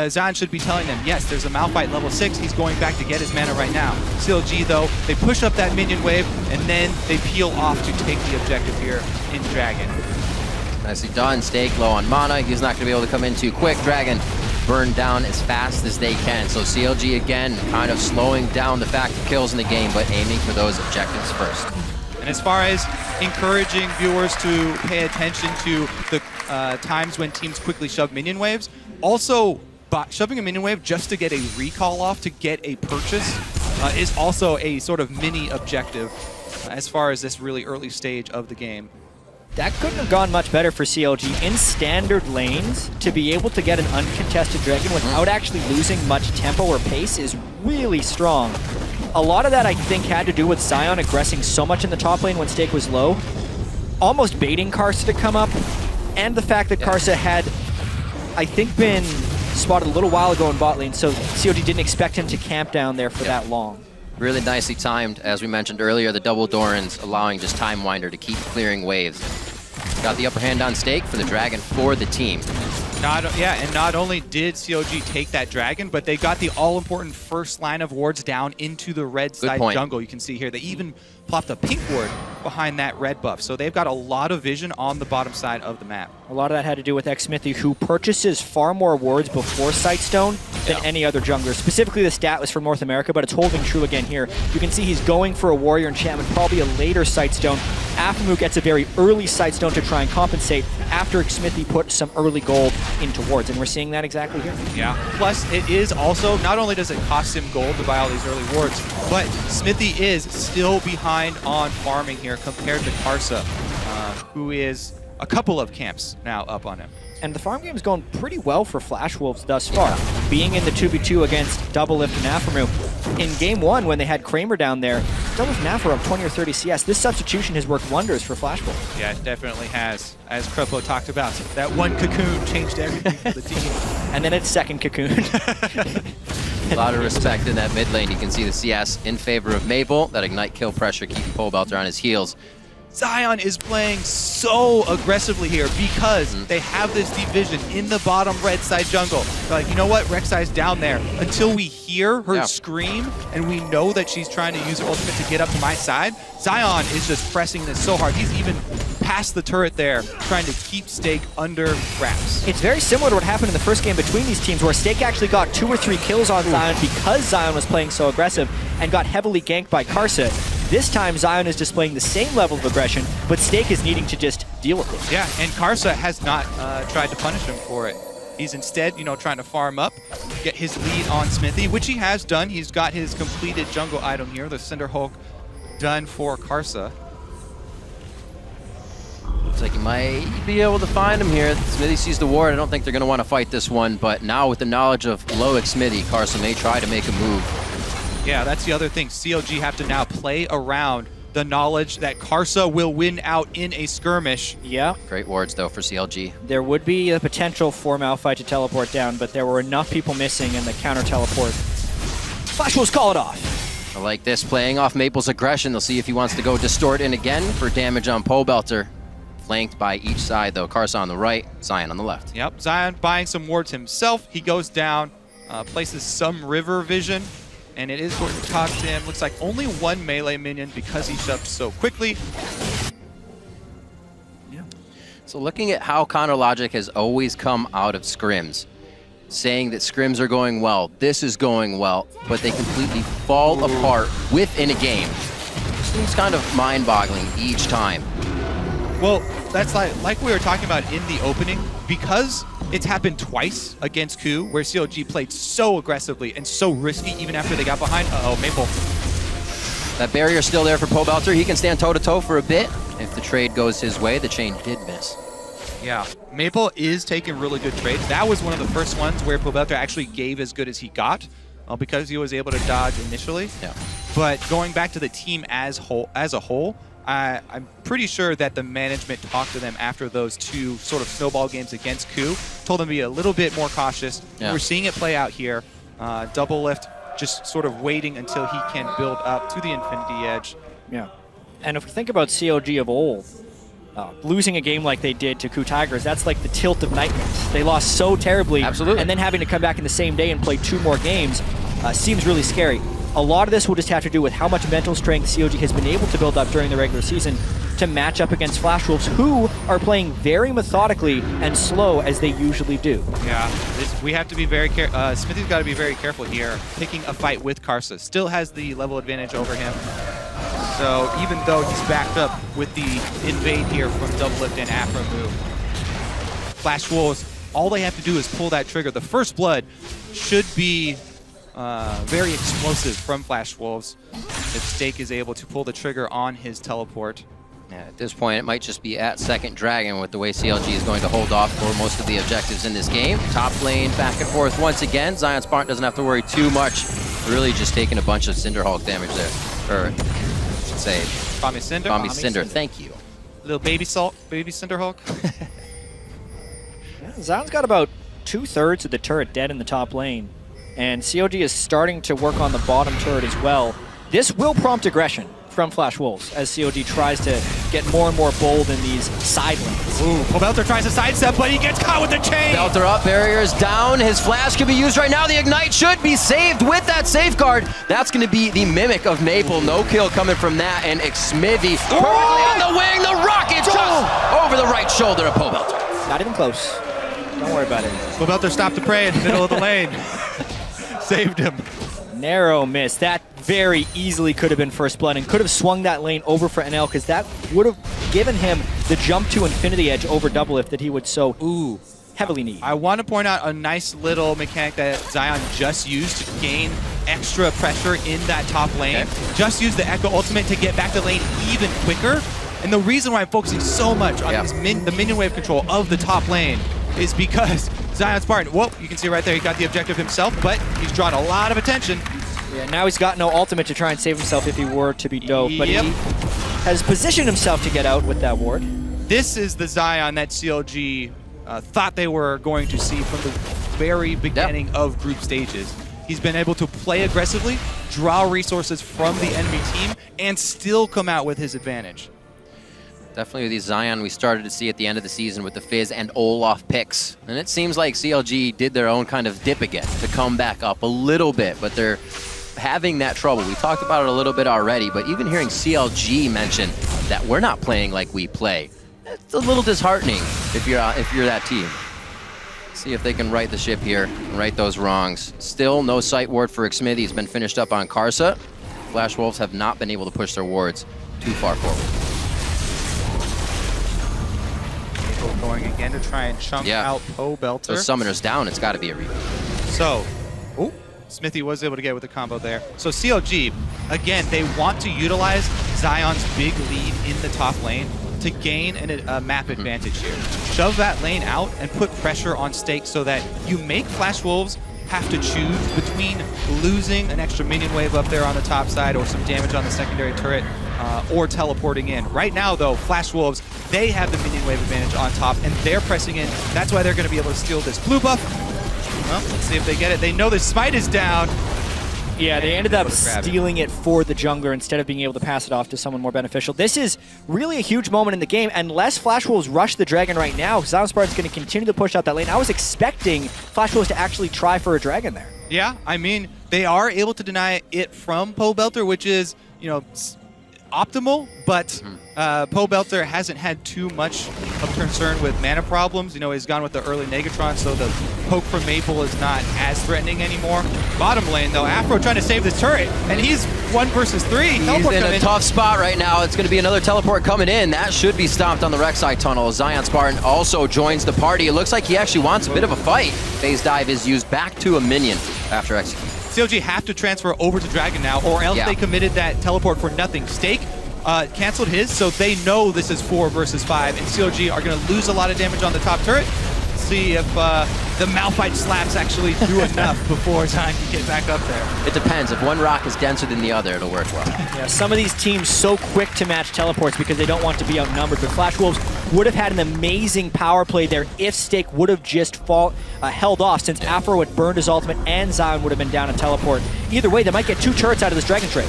Zion should be telling them, yes, there's a Malphite level 6, he's going back to get his mana right now. CLG, though, they push up that minion wave, and then they peel off to take the objective here in Dragon. Nicely done. Stake low on mana. He's not going to be able to come in too quick. Dragon burned down as fast as they can. So CLG, again, kind of slowing down the fact of kills in the game, but aiming for those objectives first. And As far as encouraging viewers to pay attention to the times when teams quickly shove minion waves, also shoving a minion wave just to get a recall off, to get a purchase, is also a sort of mini objective as far as this really early stage of the game. That couldn't have gone much better for CLG in standard lanes. To be able to get an uncontested dragon without actually losing much tempo or pace is really strong. A lot of that, I think, had to do with Zion aggressing so much in the top lane when Stake was low, almost baiting Karsa to come up, and the fact that Karsa had, I think, been spotted a little while ago in bot lane, so CLG didn't expect him to camp down there for that long. Really nicely timed, as we mentioned earlier, the double Dorans allowing just Time Winder to keep clearing waves. Got the upper hand on Stake for the dragon for the team. And not only did CLG take that dragon, but they got the all-important first line of wards down into the red side jungle. You can see here, they even plopped a pink ward behind that red buff. So they've got a lot of vision on the bottom side of the map. A lot of that had to do with Xmithy, who purchases far more wards before Sightstone than any other jungler. Specifically, the stat was from North America, but it's holding true again here. You can see he's going for a warrior enchantment, probably a later Sightstone. Aphromoo gets a very early Sightstone to try and compensate after Xmithy put some early gold into wards, and we're seeing that exactly here. Yeah, plus it is also, not only does it cost him gold to buy all these early wards, but Smithy is still behind on farming here compared to Karsa, who is a couple of camps now up on him. And the farm game's going pretty well for Flash Wolves thus far. Being in the 2v2 against Doublelift and Aphromoo. In game 1, when they had Kramer down there, Doublelift and Aphromoo up 20 or 30 CS. This substitution has worked wonders for Flash Wolves. Yeah, it definitely has. As Krepo talked about, that one cocoon changed everything for the team. And then its second cocoon. A lot of respect in that mid lane. You can see the CS in favor of Maple. That ignite kill pressure keeping Pobelter on his heels. Zion is playing so aggressively here because they have this division in the bottom red side jungle. They're like, you know what, Rek'Sai's down there. Until we hear her scream and we know that she's trying to use her ultimate to get up to my side, Zion is just pressing this so hard. He's even past the turret there, trying to keep Stake under wraps. It's very similar to what happened in the first game between these teams, where Stake actually got 2 or 3 kills on Zion because Zion was playing so aggressive and got heavily ganked by Karsa. This time, Zion is displaying the same level of aggression, but Stake is needing to just deal with it. Yeah, and Karsa has not tried to punish him for it. He's instead, trying to farm up, get his lead on Smithy, which he has done. He's got his completed jungle item here, the Cinder Hulk, done for Karsa. Looks like you might be able to find him here. Smithy sees the ward. I don't think they're going to want to fight this one, but now with the knowledge of low Smithy, Karsa may try to make a move. Yeah, that's the other thing. CLG have to now play around the knowledge that Karsa will win out in a skirmish. Yeah. Great wards, though, for CLG. There would be a potential for Malphite to teleport down, but there were enough people missing in the counter-teleport. Flash Wolves call it off. I like this, playing off Maple's aggression. They'll see if he wants to go distort in again for damage on Pobelter. Flanked by each side, though. Karsa on the right, Zion on the left. Yep, Zion buying some wards himself. He goes down, places some river vision, and it is going to cost him, looks like only 1 melee minion because he shoved so quickly. Yeah. So looking at how Counter Logic has always come out of scrims, saying that scrims are going well, this is going well, but they completely fall apart within a game. Seems kind of mind-boggling each time. Well, that's like we were talking about in the opening, because it's happened twice against Ku, where CLG played so aggressively and so risky even after they got behind. Uh-oh, Maple. That barrier's still there for Pobelter. He can stand toe-to-toe for a bit. If the trade goes his way, the chain did miss. Yeah, Maple is taking really good trades. That was one of the first ones where Pobelter actually gave as good as he got, because he was able to dodge initially. Yeah. But going back to the team as a whole, I'm pretty sure that the management talked to them after those 2 sort of snowball games against Ku, told them to be a little bit more cautious. Yeah. We're seeing it play out here. Doublelift just sort of waiting until he can build up to the Infinity Edge. Yeah. And if we think about CLG of old, losing a game like they did to Ku Tigers, that's like the tilt of nightmares. They lost so terribly. Absolutely. And then having to come back in the same day and play 2 more games seems really scary. A lot of this will just have to do with how much mental strength CLG has been able to build up during the regular season to match up against Flash Wolves, who are playing very methodically and slow as they usually do. Yeah, we have to be very careful. Smithy's got to be very careful here, picking a fight with Karsa. Still has the level advantage over him. So even though he's backed up with the invade here from double lift and Afro move, Flash Wolves, all they have to do is pull that trigger. The first blood should be very explosive from Flash Wolves if Stake is able to pull the trigger on his teleport. Yeah, at this point, it might just be at second dragon with the way CLG is going to hold off for most of the objectives in this game. Top lane, back and forth once again. Zion Spartan doesn't have to worry too much. Really just taking a bunch of Cinderhulk damage there. Or, I should say, Bomby Cinder? Bomby Cinder, thank you. Little baby Cinderhulk. Zion's got about 2/3 of the turret dead in the top lane, and CLG is starting to work on the bottom turret as well. This will prompt aggression from Flash Wolves as CLG tries to get more and more bold in these side lanes. Ooh, Belter tries to sidestep, but he gets caught with the chain. Belter up, barriers down. His flash could be used right now. The Ignite should be saved with that safeguard. That's going to be the mimic of Maple. No kill coming from that, and Xmithy perfectly on the wing. The rocket just over the right shoulder of Belter. Not even close. Don't worry about it. Belter stopped the prey in the middle of the lane. Saved him. Narrow miss. That very easily could have been first blood and could have swung that lane over for NL, because that would have given him the jump to Infinity Edge over double lift that he would so heavily need. I want to point out a nice little mechanic that Zion just used to gain extra pressure in that top lane. Okay. Just used the Echo Ultimate to get back the lane even quicker. And the reason why I'm focusing so much on the minion wave control of the top lane is because Zion Spartan, well, you can see right there, he got the objective himself, but he's drawn a lot of attention. Yeah, now he's got no ultimate to try and save himself if he were to be dope, but he has positioned himself to get out with that ward. This is the Zion that CLG thought they were going to see from the very beginning of group stages. He's been able to play aggressively, draw resources from the enemy team, and still come out with his advantage. Definitely the Zion we started to see at the end of the season with the Fizz and Olaf picks. And it seems like CLG did their own kind of dip again to come back up a little bit, but they're having that trouble. We talked about it a little bit already, but even hearing CLG mention that we're not playing like we play, it's a little disheartening if you're that team. See if they can right the ship here and right those wrongs. Still no sight ward for Xmithy. He's been finished up on Karsa. Flash Wolves have not been able to push their wards too far forward. Going again to try and chunk out Belter. So Summoner's down, it's got to be a repeat. So, Smithy was able to get with the combo there. So CLG, again, they want to utilize Zion's big lead in the top lane to gain a map advantage here. Shove that lane out and put pressure on Stake so that you make Flash Wolves have to choose between losing an extra minion wave up there on the top side or some damage on the secondary turret or teleporting in. Right now, though, Flash Wolves, they have the minion wave advantage on top, and they're pressing in. That's why they're going to be able to steal this blue buff. Well, let's see if they get it. They know the smite is down. Yeah, they ended up stealing it for the jungler instead of being able to pass it off to someone more beneficial. This is really a huge moment in the game. Unless Flash Wolves rush the dragon right now, Zion Spartan's going to continue to push out that lane. I was expecting Flash Wolves to actually try for a dragon there. Yeah, I mean, they are able to deny it from Belter, which is, optimal, but Belter hasn't had too much of concern with mana problems. He's gone with the early Negatron, so the poke from Maple is not as threatening anymore. Bottom lane, though, Afro trying to save this turret, and he's 1 versus 3. He's in a tough spot right now. It's going to be another teleport coming in. That should be stopped on the Rek'Sai tunnel. Zion Spartan also joins the party. It looks like he actually wants a bit of a fight. Phase dive is used back to a minion after executing. CLG have to transfer over to Dragon now, or else they committed that teleport for nothing. Stake canceled his, so they know this is 4 versus 5, and CLG are going to lose a lot of damage on the top turret. See if the Malphite slaps actually do enough before Zion can get back up there. It depends. If one rock is denser than the other, it'll work well. Yeah, some of these teams so quick to match teleports because they don't want to be outnumbered, but Flash Wolves would have had an amazing power play there if Stake would have just held off, since Afro had burned his ultimate and Zion would have been down a teleport. Either way, they might get 2 turrets out of this Dragon trade.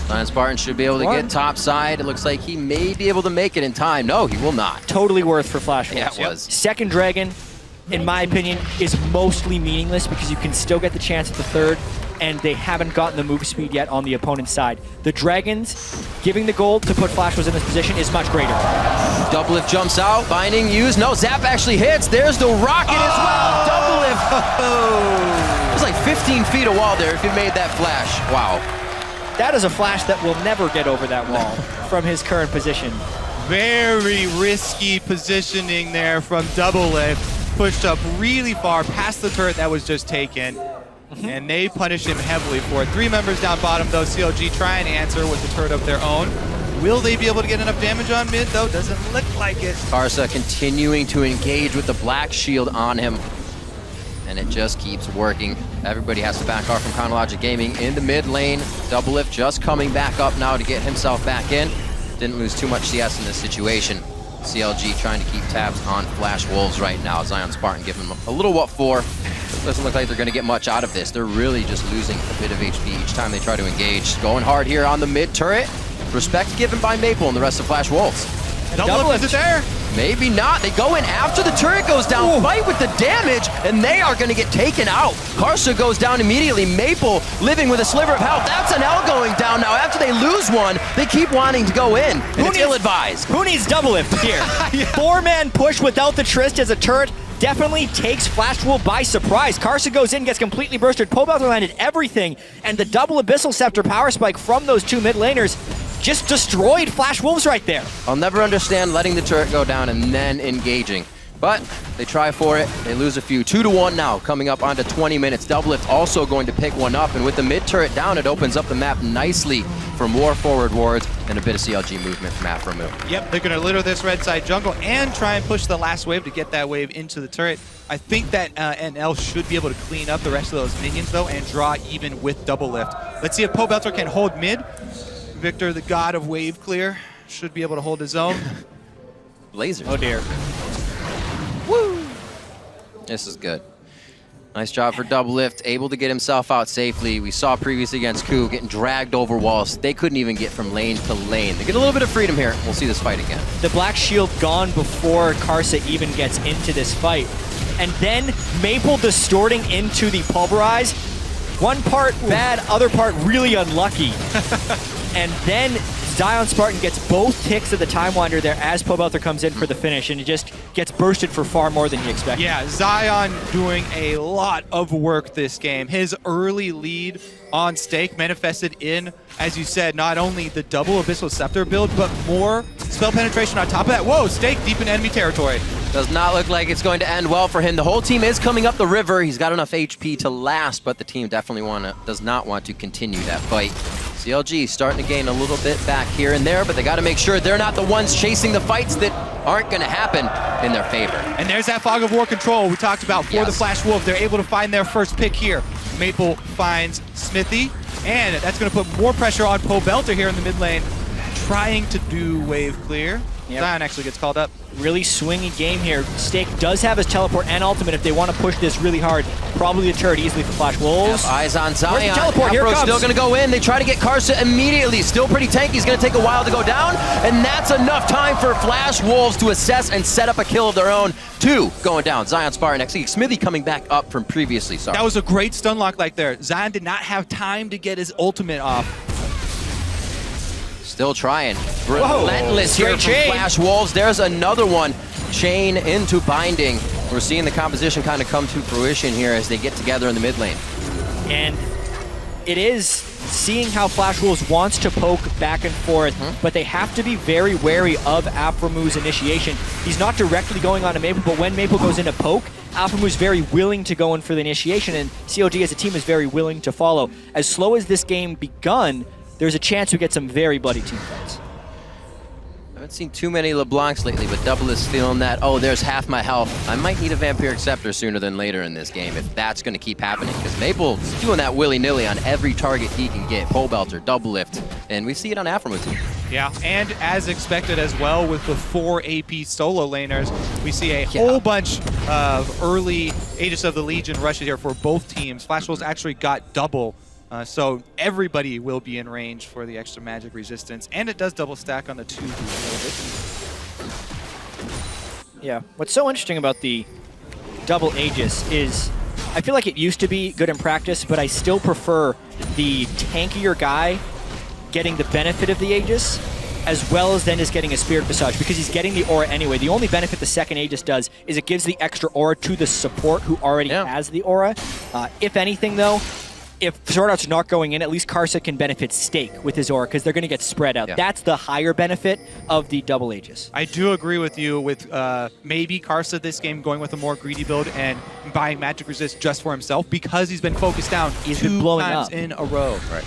Zion Spartan should be able to get top side. It looks like he may be able to make it in time. No, he will not. Totally worth for Flash Wolves. Yeah, it was. Second Dragon, in my opinion, is mostly meaningless because you can still get the chance at the third, and they haven't gotten the move speed yet on the opponent's side. The Dragons, giving the gold to put Flash Wolves in this position is much greater. Double lift jumps out, binding used. No, Zap actually hits. There's the rocket as well. Double lift. It was like 15 feet of wall there if you made that flash. Wow. That is a Flash that will never get over that wall from his current position. Very risky positioning there from Double Lift. Pushed up really far past the turret that was just taken. And they punish him heavily for it. 3 members down bottom, though. CLG try and answer with the turret of their own. Will they be able to get enough damage on mid, though? Doesn't look like it. Karsa continuing to engage with the black shield on him. And it just keeps working. Everybody has to back off from CLG Gaming in the mid lane. Double Lift just coming back up now to get himself back in. Didn't lose too much CS in this situation. CLG trying to keep tabs on Flash Wolves right now. Zion Spartan giving them a little what for. Doesn't look like they're going to get much out of this. They're really just losing a bit of HP each time they try to engage. Going hard here on the mid turret. Respect given by Maple and the rest of Flash Wolves. Double Lift is there? Maybe not. They go in after the turret goes down, fight with the damage, and they are going to get taken out. Karsa goes down immediately. Maple living with a sliver of health. That's an L going down now. After they lose one, they keep wanting to go in. And it's ill-advised. Who needs Double Lift here? 4-man push without the Trist as a turret definitely takes Flash Wolf by surprise. Karsa goes in, gets completely bursted. Pobelter landed everything, and the double Abyssal Scepter power spike from those 2 mid laners just destroyed Flash Wolves right there. I'll never understand letting the turret go down and then engaging. But they try for it, they lose a few. 2-1 now, coming up onto 20 minutes. Double Lift also going to pick one up, and with the mid turret down, it opens up the map nicely for more forward wards and a bit of CLG movement from Afromu. Yep, they're gonna litter this red side jungle and try and push the last wave to get that wave into the turret. I think that NL should be able to clean up the rest of those minions, though, and draw even with Double Lift. Let's see if Pobelter can hold mid. Victor, the god of wave clear, should be able to hold his own. Lasers. Oh dear. Woo! This is good. Nice job for Double Lift, able to get himself out safely. We saw previously against Ku getting dragged over walls. They couldn't even get from lane to lane. They get a little bit of freedom here. We'll see this fight again. The black shield gone before Karsa even gets into this fight. And then Maple distorting into the Pulverize. One part bad, other part really unlucky. And then Zion Spartan gets both ticks of the Time Wander there as Pobelter comes in for the finish, and it just gets bursted for far more than he expected. Yeah, Zion doing a lot of work this game. His early lead on stake manifested in, as you said, not only the double Abyssal Scepter build, but more spell penetration on top of that. Whoa, stake deep in enemy territory. Does not look like it's going to end well for him. The whole team is coming up the river. He's got enough HP to last, but the team definitely does not want to continue that fight. CLG starting to gain a little bit back here and there, but they got to make sure they're not the ones chasing the fights that aren't going to happen in their favor. And there's that Fog of War control we talked about for the Flash Wolf. They're able to find their first pick here. Maple finds Smithy, and that's going to put more pressure on Pobelter here in the mid lane, trying to do wave clear. Yep. Zion actually gets called up. Really swingy game here. Stake does have his teleport and ultimate if they want to push this really hard. Probably the turret easily for Flash Wolves. Yep, eyes on Zion. Where's the teleport? Here it comes. Still going to go in. They try to get Karsa immediately. Still pretty tanky. He's going to take a while to go down. And that's enough time for Flash Wolves to assess and set up a kill of their own. 2 going down. Zion Spartan actually. Smithy coming back up from previously. Sorry. That was a great stun lock like there. Zion did not have time to get his ultimate off. Still trying. Relentless here from Flash Wolves. There's another one. Chain into binding. We're seeing the composition kind of come to fruition here as they get together in the mid lane. And it is seeing how Flash Wolves wants to poke back and forth, but they have to be very wary of Afromu's initiation. He's not directly going on to Maple, but when Maple goes into poke, Afromu's very willing to go in for the initiation, and CLG as a team is very willing to follow. As slow as this game begun, there's a chance we get some very bloody team fights. I haven't seen too many LeBlancs lately, but Double is feeling that, oh, there's half my health. I might need a Vampiric Scepter sooner than later in this game if that's going to keep happening, because Maple's doing that willy-nilly on every target he can get. Pobelter, Double Lift, and we see it on Afromu too. Yeah, and as expected as well with the 4 AP solo laners, we see a whole bunch of early Aegis of the Legion rushes here for both teams. Flash Wolves actually got double. So everybody will be in range for the extra magic resistance, and it does double stack on the 2 who hold it. Yeah, what's so interesting about the double Aegis is I feel like it used to be good in practice, but I still prefer the tankier guy getting the benefit of the Aegis as well as then just getting a Spirit Visage, because he's getting the aura anyway. The only benefit the second Aegis does is it gives the extra aura to the support who already has the aura. If anything, though, if Sword Art's not going in, at least Karsa can benefit Stake with his aura because they're going to get spread out. Yeah. That's the higher benefit of the double Aegis. I do agree with you with maybe Karsa this game going with a more greedy build and buying magic resist just for himself because he's been focused down He's two been blowing times up in a row. Right.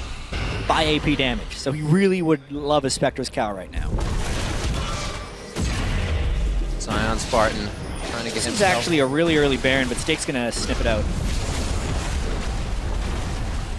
By AP damage. So he really would love a Spectre's Cow right now. Zion Spartan trying to get This is himself. actually a really early Baron, but Stake's going to sniff it out.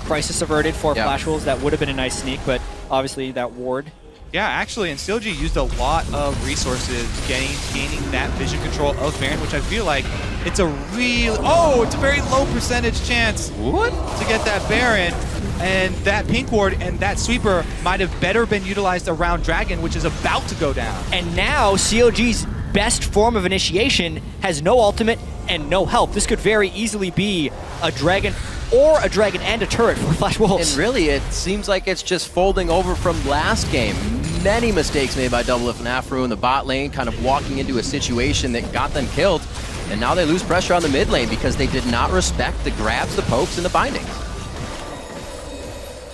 Crisis averted for Flash Wolves. That would have been a nice sneak, but obviously that ward. Yeah, actually, and CLG used a lot of resources gaining that vision control of Baron, which I feel like it's a it's a very low percentage chance to get that Baron. And that pink ward and that sweeper might have better been utilized around Dragon, which is about to go down. And now CLG's best form of initiation has no ultimate and no help. This could very easily be a Dragon or a Dragon and a turret for Flash Wolves. And really, it seems like it's just folding over from last game. Many mistakes made by Doublelift and Afro in the bot lane, kind of walking into a situation that got them killed. And now they lose pressure on the mid lane because they did not respect the grabs, the pokes, and the bindings.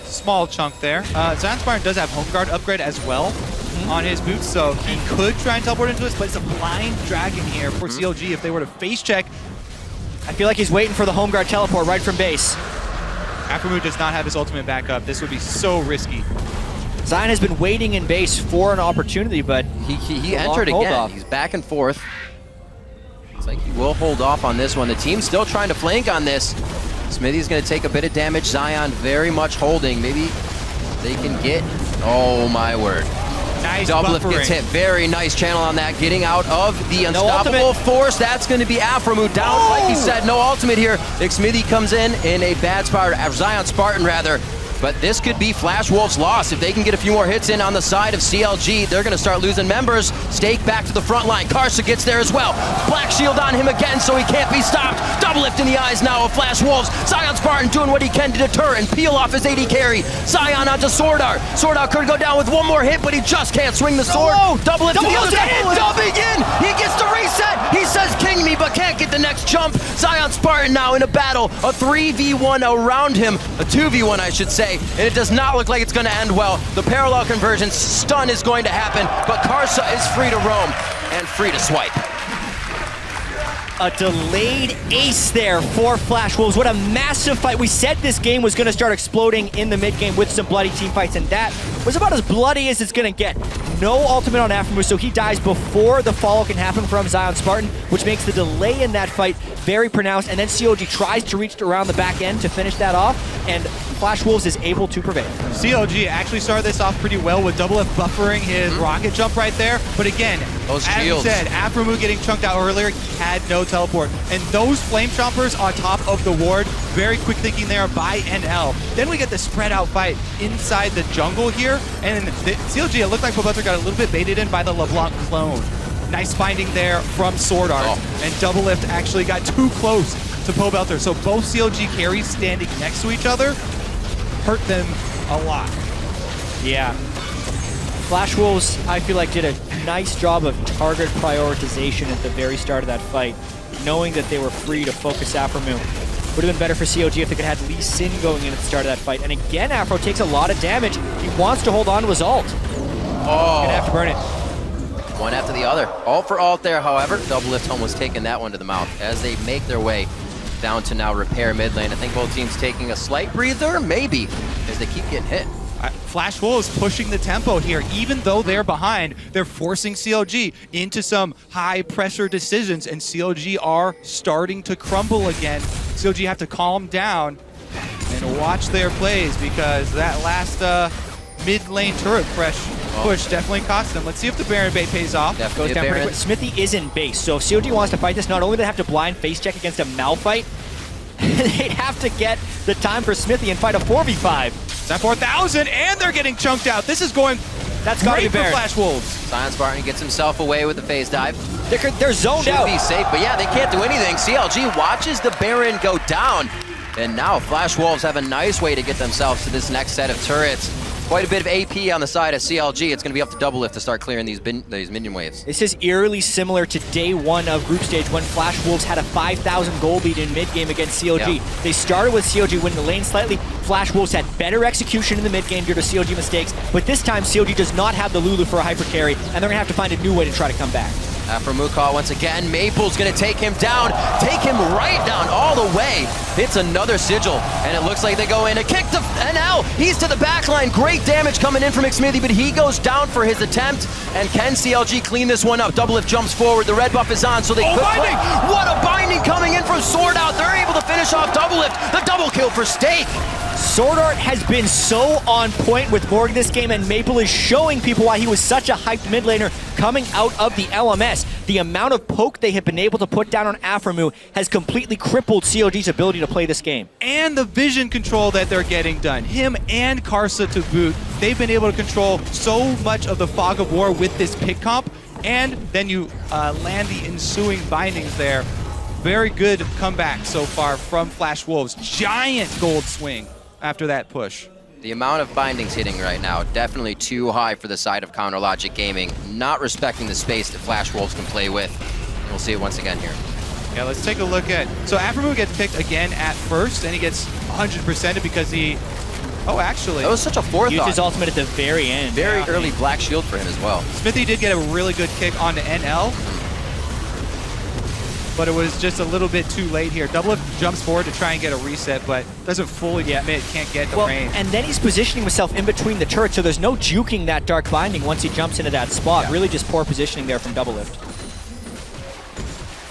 Small chunk there. Zion Spartan does have Home Guard upgrade as well on his boots, so he could try and teleport into this, but it's a blind Dragon here for CLG if they were to face check. I feel like he's waiting for the Home Guard teleport right from base. Aphromoo does not have his ultimate back up. This would be so risky. Zion has been waiting in base for an opportunity, but he entered again. He's back and forth. Looks like he will hold off on this one. The team's still trying to flank on this. Smithy's going to take a bit of damage. Zion very much holding. Maybe they can get... Oh, my word. Nice Doublelift buffering. gets hit. Very nice channel on that. Getting out of the unstoppable force. That's going to be Aphromoo down. Like he said, no ultimate here. Nick Smithy comes in a bad spot. Zion Spartan, rather. But this could be Flash Wolves' loss. If they can get a few more hits in on the side of CLG, they're going to start losing members. Stake back to the front line. Karsa gets there as well. Black Shield on him again, so he can't be stopped. Doublelift in the eyes now of Flash Wolves. Zion Spartan doing what he can to deter and peel off his AD carry. Zion onto Sword Art. Sword Art could go down with one more hit, but he just can't swing the sword. Doublelift dubbing in. He gets the reset. He says king me, but can't get the next jump. Zion Spartan now in a battle. A 3v1 around him. A 2v1, I should say. And it does not look like it's going to end well. The parallel convergence stun is going to happen, but Karsa is free to roam and free to swipe. A delayed ace there for Flash Wolves. What a massive fight. We said this game was going to start exploding in the mid game with some bloody team fights, and that was about as bloody as it's going to get. No ultimate on Aphromoo, so he dies before the follow can happen from Zion Spartan, which makes the delay in that fight very pronounced. And then CLG tries to reach around the back end to finish that off, and Flash Wolves is able to prevail. CLG actually started this off pretty well with Doublelift buffering his rocket jump right there. But again, those as shields. we said, Aphromoo getting chunked out earlier, he had no teleport. And those Flame Chompers on top of the ward, very quick thinking there by NL. Then we get the spread out fight inside the jungle here. And the CLG, it looked like Pobelter got a little bit baited in by the LeBlanc clone. Nice finding there from Sword Art. And Doublelift actually got too close to Pobelter. So both CLG carries standing next to each other hurt them a lot. Yeah. Flash Wolves, I feel like, did a nice job of target prioritization at the very start of that fight, knowing that they were free to focus Aphromoo. Would have been better for CLG if they could have had Lee Sin going in at the start of that fight. And again, Afro takes a lot of damage. He wants to hold on to his ult. Gonna have to burn it. One after the other. Ult for ult there, however. Doublelift almost taking that one to the mouth as they make their way down to now repair mid lane. I think both teams taking a slight breather, maybe, as they keep getting hit. Flash Wolves pushing the tempo here. Even though they're behind, they're forcing CLG into some high pressure decisions, and CLG are starting to crumble again. CLG have to calm down and watch their plays, because that last mid lane turret push definitely cost them. Let's see if the Baron bait pays off. Goes down pretty quick. Smithy is in base, so if CLG wants to fight this, not only do they have to blind face check against a Malphite, they'd have to get the time for Smithy and fight a 4v5. That 4,000, and they're getting chunked out. This is going That's gotta great be for Baron. Flash Wolves. Zion Spartan gets himself away with the phase dive. They're zoned out. Should be safe, but yeah, they can't do anything. CLG watches the Baron go down. And now Flash Wolves have a nice way to get themselves to this next set of turrets. Quite a bit of AP on the side of CLG. It's going to be up to Doublelift to start clearing these minion waves. This is eerily similar to day one of Group Stage when Flash Wolves had a 5,000 gold lead in mid-game against CLG. Yeah. They started with CLG winning the lane slightly. Flash Wolves had better execution in the mid-game due to CLG mistakes, but this time CLG does not have the Lulu for a hyper carry, and they're going to have to find a new way to try to come back. After Mukau once again, Maple's going to take him down, take him right down all the way. Hits another sigil, and it looks like they go in. A kick to NL. He's to the back line. Great damage coming in from McSmithy, but he goes down for his attempt. And can CLG clean this one up? Doublelift jumps forward. The red buff is on, so they could play. What a binding coming in from Sword Out. They're able to finish off Doublelift. The double kill for Stake. Sword Art has been so on point with Morg this game, and Maple is showing people why he was such a hyped mid laner coming out of the LMS. The amount of poke they have been able to put down on Aframu has completely crippled CLG's ability to play this game. And the vision control that they're getting done. Him and Karsa to boot, they've been able to control so much of the Fog of War with this pick comp, and then you land the ensuing bindings there. Very good comeback so far from Flash Wolves. Giant gold swing after that push. The amount of bindings hitting right now, definitely too high for the side of Counter Logic Gaming, not respecting the space that Flash Wolves can play with. And we'll see it once again here. Yeah, let's take a look at... So Aframu gets picked again at first, and he gets 100%ed because he... Oh, actually... That was such a forethought. Used his ultimate at the very end. Very early Black Shield for him as well. Smithy did get a really good kick onto NL, but it was just a little bit too late here. Doublelift jumps forward to try and get a reset, but doesn't fully commit, can't get the range. And then he's positioning himself in between the turrets, so there's no juking that Dark Binding once he jumps into that spot. Yeah. Really just poor positioning there from Doublelift.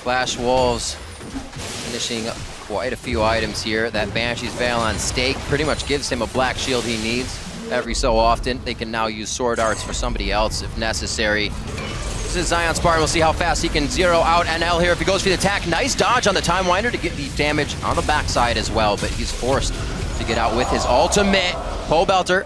Flash Wolves finishing quite a few items here. That Banshee's Veil on Stake pretty much gives him a Black Shield he needs every so often. They can now use Sword Arts for somebody else if necessary. This is Zion Spartan. We'll see how fast he can zero out NL here if he goes for the attack. Nice dodge on the Time Winder to get the damage on the backside as well, but he's forced to get out with his ultimate. Pole Belter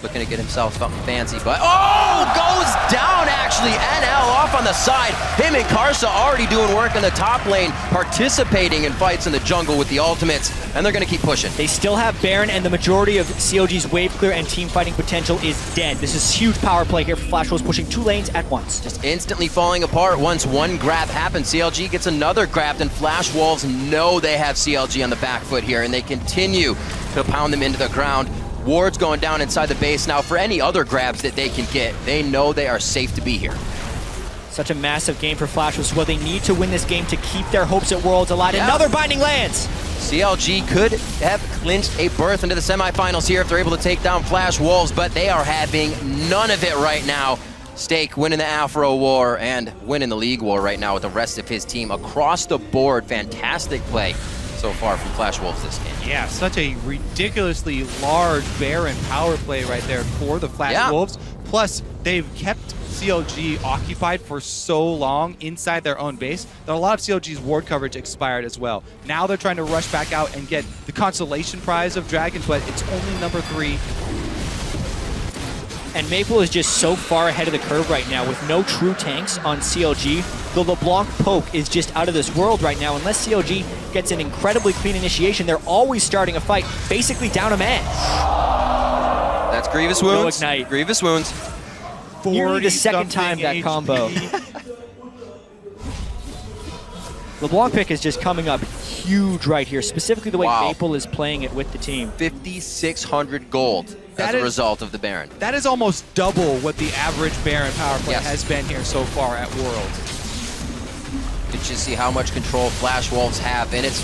looking to get himself something fancy, but goes down actually. NL off on the side. Him and Karsa already doing work in the top lane, participating in fights in the jungle with the ultimates, and they're going to keep pushing. They still have Baron, and the majority of CLG's wave clear and team fighting potential is dead. This is huge power play here for Flash Wolves, pushing two lanes at once. Just instantly falling apart once one grab happens. CLG gets another grab, and Flash Wolves know they have CLG on the back foot here, and they continue to pound them into the ground. Ward's going down inside the base now. For any other grabs that they can get, they know they are safe to be here. Such a massive game for Flash Wolves. Well, they need to win this game to keep their hopes at Worlds alive. Yeah. Another binding lands. CLG could have clinched a berth into the semifinals here if they're able to take down Flash Wolves, but they are having none of it right now. Stake winning the Afro War and winning the League War right now with the rest of his team across the board. Fantastic play so far from Flash Wolves this game. Yeah, such a ridiculously large Baron power play right there for the Flash Wolves. Plus, they've kept CLG occupied for so long inside their own base that a lot of CLG's ward coverage expired as well. Now they're trying to rush back out and get the consolation prize of Dragon, but it's only number 3. And Maple is just so far ahead of the curve right now with no true tanks on CLG. The LeBlanc poke is just out of this world right now. Unless CLG gets an incredibly clean initiation, they're always starting a fight, basically down a man. That's Grievous Wounds. No ignite. Grievous Wounds. Nearly the second time that combo. LeBlanc pick is just coming up huge right here, specifically the way Maple is playing it with the team. 5,600 gold as a result of the Baron. That is almost double what the average Baron power play has been here so far at Worlds. Did you see how much control Flash Wolves have? And it's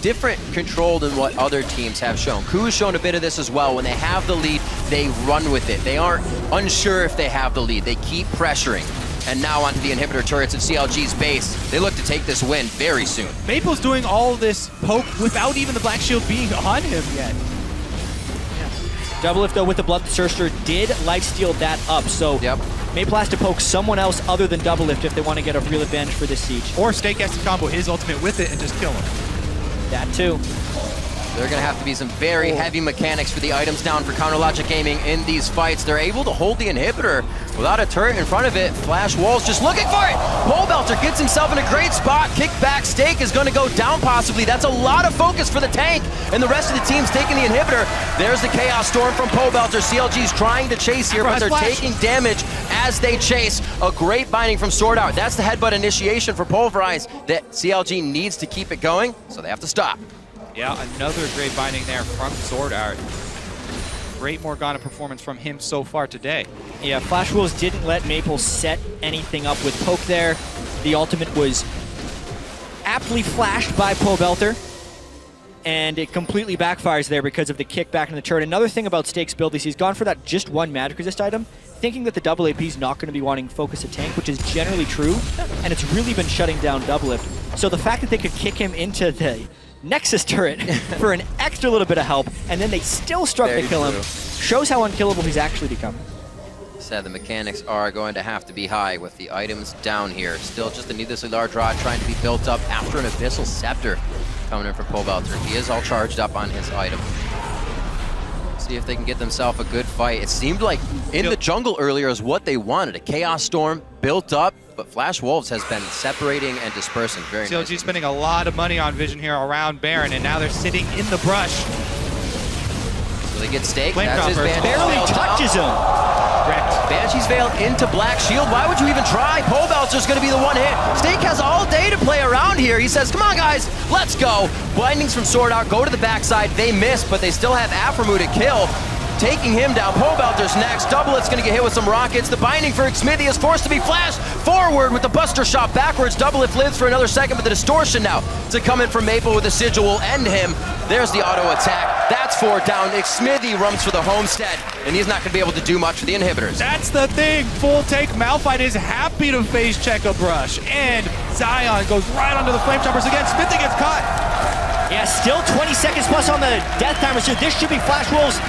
different control than what other teams have shown. Ku's shown a bit of this as well. When they have the lead, they run with it. They aren't unsure if they have the lead. They keep pressuring. And now onto the inhibitor turrets of CLG's base. They look to take this win very soon. Maple's doing all of this poke without even the Black Shield being on him yet. Doublelift, though, with the Bloodthirster did lifesteal that up, so Maple has to poke someone else other than Doublelift if they want to get a real advantage for this siege. Or Stake has to combo his ultimate with it and just kill him. That too. There are going to have to be some very heavy mechanics for the items down for Counter Logic Gaming in these fights. They're able to hold the inhibitor without a turret in front of it. Flash Wolves just looking for it. Pole Belter gets himself in a great spot. Kickback Stake is going to go down possibly. That's a lot of focus for the tank, and the rest of the team's taking the inhibitor. There's the Chaos Storm from Pole Belter. CLG's trying to chase here, but they're taking damage as they chase. A great binding from Sword Art. That's the headbutt initiation for Pulverize that CLG needs to keep it going, so they have to stop. Yeah, another great binding there from Sword Art. Great Morgana performance from him so far today. Yeah, Flash Wolves didn't let Maple set anything up with poke there. The ultimate was aptly flashed by Pole Belter, and it completely backfires there because of the kickback and the turn. Another thing about Stake's build is he's gone for that just one magic resist item, thinking that the double AP is not going to be wanting focus a tank, which is generally true, and it's really been shutting down double lift. So the fact that they could kick him into the Nexus turret for an extra little bit of help, and then they still struck to kill him, shows how unkillable he's actually become. Said the mechanics are going to have to be high with the items down here. Still just a needlessly large rod trying to be built up after an Abyssal Scepter coming in from Pole Belter. He is all charged up on his item. See if they can get themselves a good fight. It seemed like in the jungle earlier is what they wanted. A Chaos Storm built up, but Flash Wolves has been separating and dispersing very CLG nicely. spending a lot of money on vision here around Baron, and now they're sitting in the brush. So they get Stake. Flame That's his Chopper. Banshee's Barely Veil touches down. him. Wrecked. Banshee's Veil into Black Shield. Why would you even try? Pole Belter's going to be the one hit. Stake has all day to play around here. He says, come on, guys, let's go. Blindings from Sword Art go to the backside. They miss, but they still have Aphromoo to kill. Taking him down. Pole Belter's next. Doublet's going to get hit with some rockets. The binding for Smithy is forced to be flashed forward with the Buster Shot backwards. Doublet lives for another second, but the distortion now to come in from Maple with a sigil will end him. There's the auto attack. That's 4 down. Smithy runs for the homestead, and he's not going to be able to do much for the inhibitors. That's the thing. Full take. Malphite is happy to face check a brush, and Zion goes right onto the flame choppers again. Smithy gets caught. Yeah, still 20 seconds plus on the death timer, so this should be Flash Wolves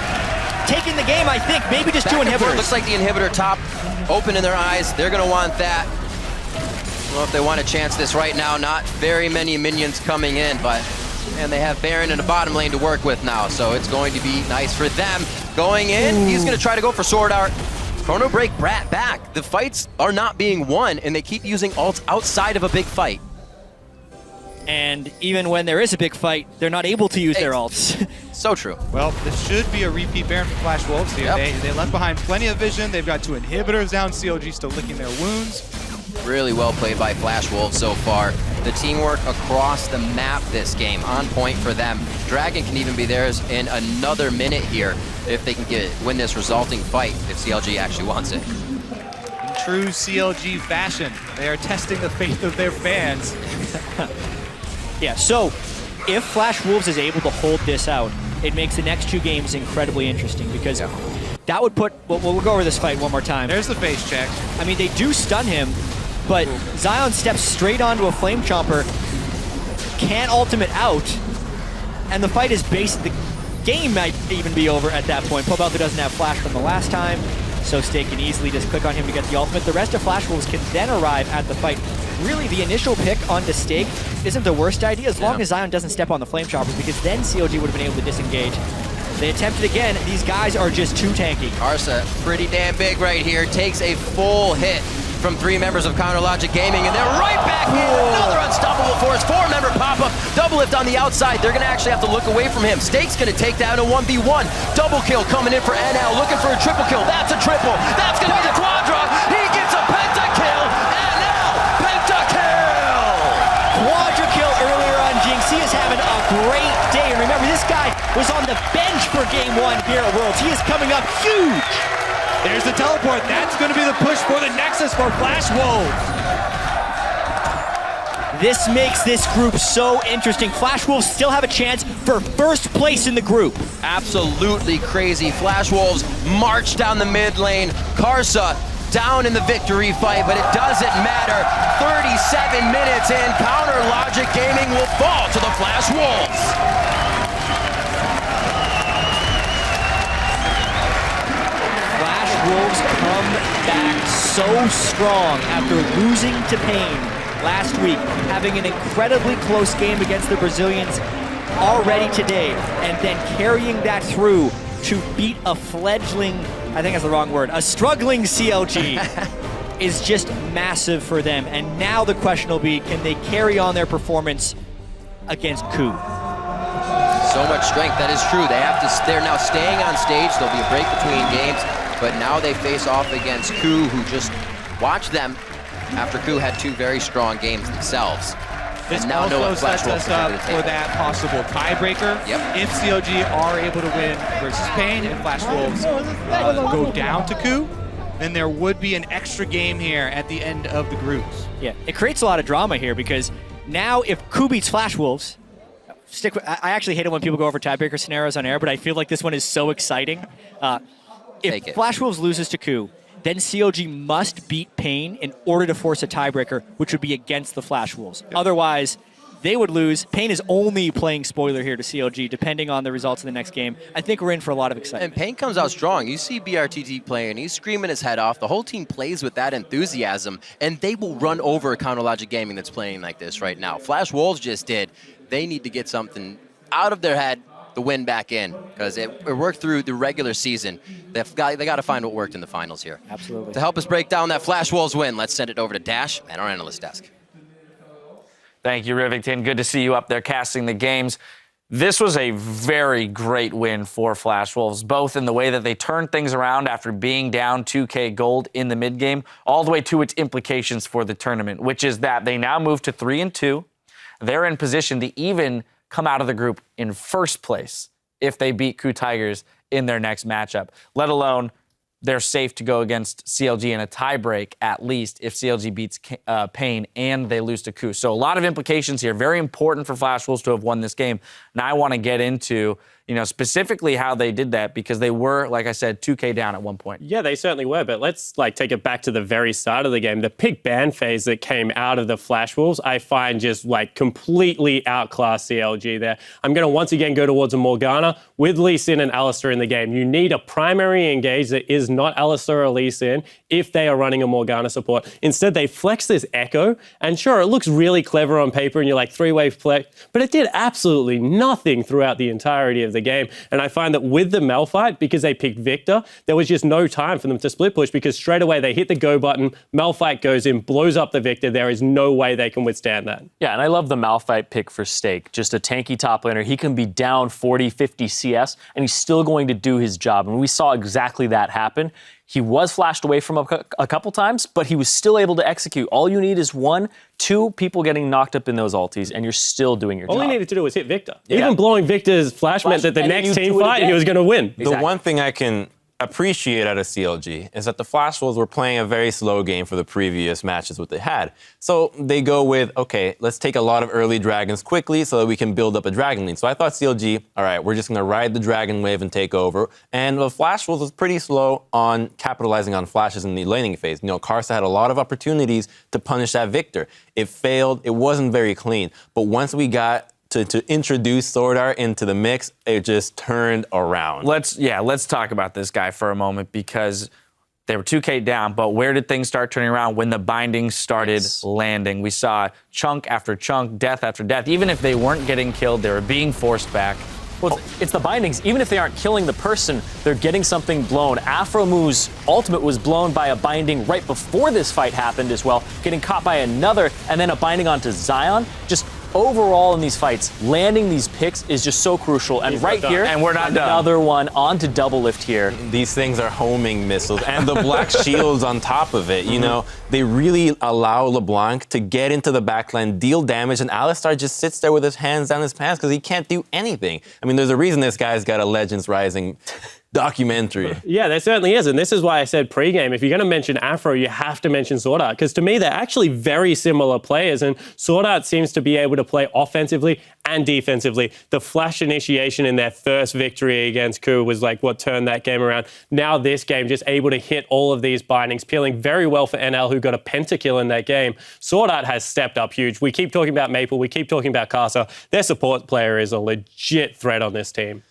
taking the game, I think. Maybe just 2 inhibitors. Looks like the inhibitor top open in their eyes. They're going to want that. I don't know if they want to chance this right now. Not very many minions coming in, but and they have Baron in the bottom lane to work with now, so it's going to be nice for them. Going in, he's going to try to go for Sword Art. Chrono Break Brat back. The fights are not being won, and they keep using ults outside of a big fight. And even when there is a big fight, they're not able to use their ults. So true. Well, this should be a repeat Baron for Flash Wolves here. Yep. They left behind plenty of vision. They've got 2 inhibitors down. CLG still licking their wounds. Really well played by Flash Wolves so far. The teamwork across the map this game, on point for them. Dragon can even be theirs in another minute here if they can win this resulting fight, if CLG actually wants it. In true CLG fashion, they are testing the faith of their fans. Yeah, so if Flash Wolves is able to hold this out, it makes the next 2 games incredibly interesting because that would put, we'll go over this fight one more time. There's the face check. I mean, they do stun him, but Zion steps straight onto a Flame Chomper, can't ultimate out, and the fight is the game might even be over at that point. Pole Belter doesn't have flash from the last time, so Stake can easily just click on him to get the ultimate. The rest of Flash Wolves can then arrive at the fight. Really, the initial pick onto Stake isn't the worst idea as long as Zion doesn't step on the Flame Choppers, because then CLG would have been able to disengage. They attempted again. These guys are just too tanky. Arsa, pretty damn big right here, takes a full hit from 3 members of Counter Logic Gaming, and they're right back in. Another unstoppable force. 4-member pop-up. Double lift on the outside. They're going to actually have to look away from him. Stake's going to take down a 1v1. Double kill coming in for NL, looking for a triple kill. That's a triple. That's going to be the quadra. He gets a pentakill. NL, pentakill. Quadra kill earlier on Jinx. He is having a great day. And remember, this guy was on the bench for Game 1 here at Worlds. He is coming up huge. There's the teleport. That's going to be the push for the Nexus for Flash Wolves. This makes this group so interesting. Flash Wolves still have a chance for first place in the group. Absolutely crazy. Flash Wolves march down the mid lane. Karsa down in the victory fight, but it doesn't matter. 37 minutes in, Counter Logic Gaming will fall to the Flash Wolves. Wolves come back so strong after losing to Pain last week, having an incredibly close game against the Brazilians. already today, and then carrying that through to beat a fledgling, I think that's the wrong word, a struggling CLG is just massive for them. And now the question will be, can they carry on their performance against KU? So much strength, that is true. They're now staying on stage. There'll be a break between games, but now they face off against KU, who just watched them after KU had 2 very strong games themselves. This and now also Flash sets Wolves us up are for that possible tiebreaker. If CLG are able to win versus Pain and Flash Wolves go down to KU, then there would be an extra game here at the end of the groups. Yeah, it creates a lot of drama here because now if KU beats Flash Wolves, I actually hate it when people go over tiebreaker scenarios on air, but I feel like this one is so exciting. If Flash Wolves loses to KU, then CLG must beat Pain in order to force a tiebreaker, which would be against the Flash Wolves. Otherwise, they would lose. Pain is only playing spoiler here to CLG, depending on the results of the next game. I think we're in for a lot of excitement. And Pain comes out strong. You see BRTT playing, he's screaming his head off. The whole team plays with that enthusiasm, and they will run over Counterlogic Gaming that's playing like this right now. Flash Wolves just did. They need to get something out of their head, the win back in, because it worked through the regular season. They got to find what worked in the finals here. Absolutely. To help us break down that Flash Wolves win, let's send it over to Dash and our analyst desk. Thank you, Rivington. Good to see you up there casting the games. This was a very great win for Flash Wolves, both in the way that they turned things around after being down 2K gold in the mid-game, all the way to its implications for the tournament, which is that they now move to 3-2. They're in position to even come out of the group in first place if they beat KU Tigers in their next matchup, let alone they're safe to go against CLG in a tiebreak, at least, if CLG beats Pain and they lose to KU. So a lot of implications here. Very important for Flash Wolves to have won this game. Now I want to get into, specifically how they did that, because they were, like I said, 2K down at one point. Yeah, they certainly were, but let's take it back to the very start of the game. The pick ban phase that came out of the Flash Wolves, I find just completely outclassed CLG there. I'm going to once again go towards a Morgana with Lee Sin and Alistair in the game. You need a primary engage that is not Alistair or Lee Sin if they are running a Morgana support. Instead, they flex this Echo, and sure, it looks really clever on paper, and you're like 3-wave flex, but it did absolutely nothing throughout the entirety of the game. And I find that with the Malphite, because they picked Victor, there was just no time for them to split push, because straight away they hit the go button, Malphite goes in, blows up the Victor. There is no way they can withstand that. Yeah, and I love the Malphite pick for Stake. Just a tanky top laner. He can be down 40, 50 CS, and he's still going to do his job. And we saw exactly that happen. He was flashed away from a couple times, but he was still able to execute. All you need is 1, 2 people getting knocked up in those ultis, and you're still doing your job. All he needed to do was hit Victor. Yeah. Even blowing Victor's flash meant that the next team fight, he was going to win. The Exactly. one thing I can appreciate out of CLG is that the Flash Wolves were playing a very slow game for the previous matches what they had. So they go with, okay, let's take a lot of early dragons quickly so that we can build up a dragon lead. So I thought CLG, all right, we're just going to ride the dragon wave and take over. And the Flash Wolves was pretty slow on capitalizing on flashes in the laning phase. Karsa had a lot of opportunities to punish that Victor. It failed. It wasn't very clean. But once we got to introduce Sword Art into the mix, it just turned around. Let's talk about this guy for a moment, because they were 2K down, but where did things start turning around? When the bindings started landing. We saw chunk after chunk, death after death. Even if they weren't getting killed, they were being forced back. Well, it's the bindings. Even if they aren't killing the person, they're getting something blown. Afromu's ultimate was blown by a binding right before this fight happened as well, getting caught by another, and then a binding onto Zion. Just overall in these fights, landing these picks is just so crucial. And right here, and we're not done. Another one onto double lift here. These things are homing missiles, and the black shields on top of it. They really allow LeBlanc to get into the backline, deal damage, and Alistar just sits there with his hands down his pants because he can't do anything. I mean, there's a reason this guy's got a Legends Rising documentary. Yeah, there certainly is. And this is why I said pregame, if you're going to mention Afro, you have to mention Sword Art. Because to me, they're actually very similar players. And Sword Art seems to be able to play offensively and defensively. The flash initiation in their first victory against KU was what turned that game around. Now this game, just able to hit all of these bindings, peeling very well for NL, who got a pentakill in that game. Sword Art has stepped up huge. We keep talking about Maple. We keep talking about Casa. Their support player is a legit threat on this team.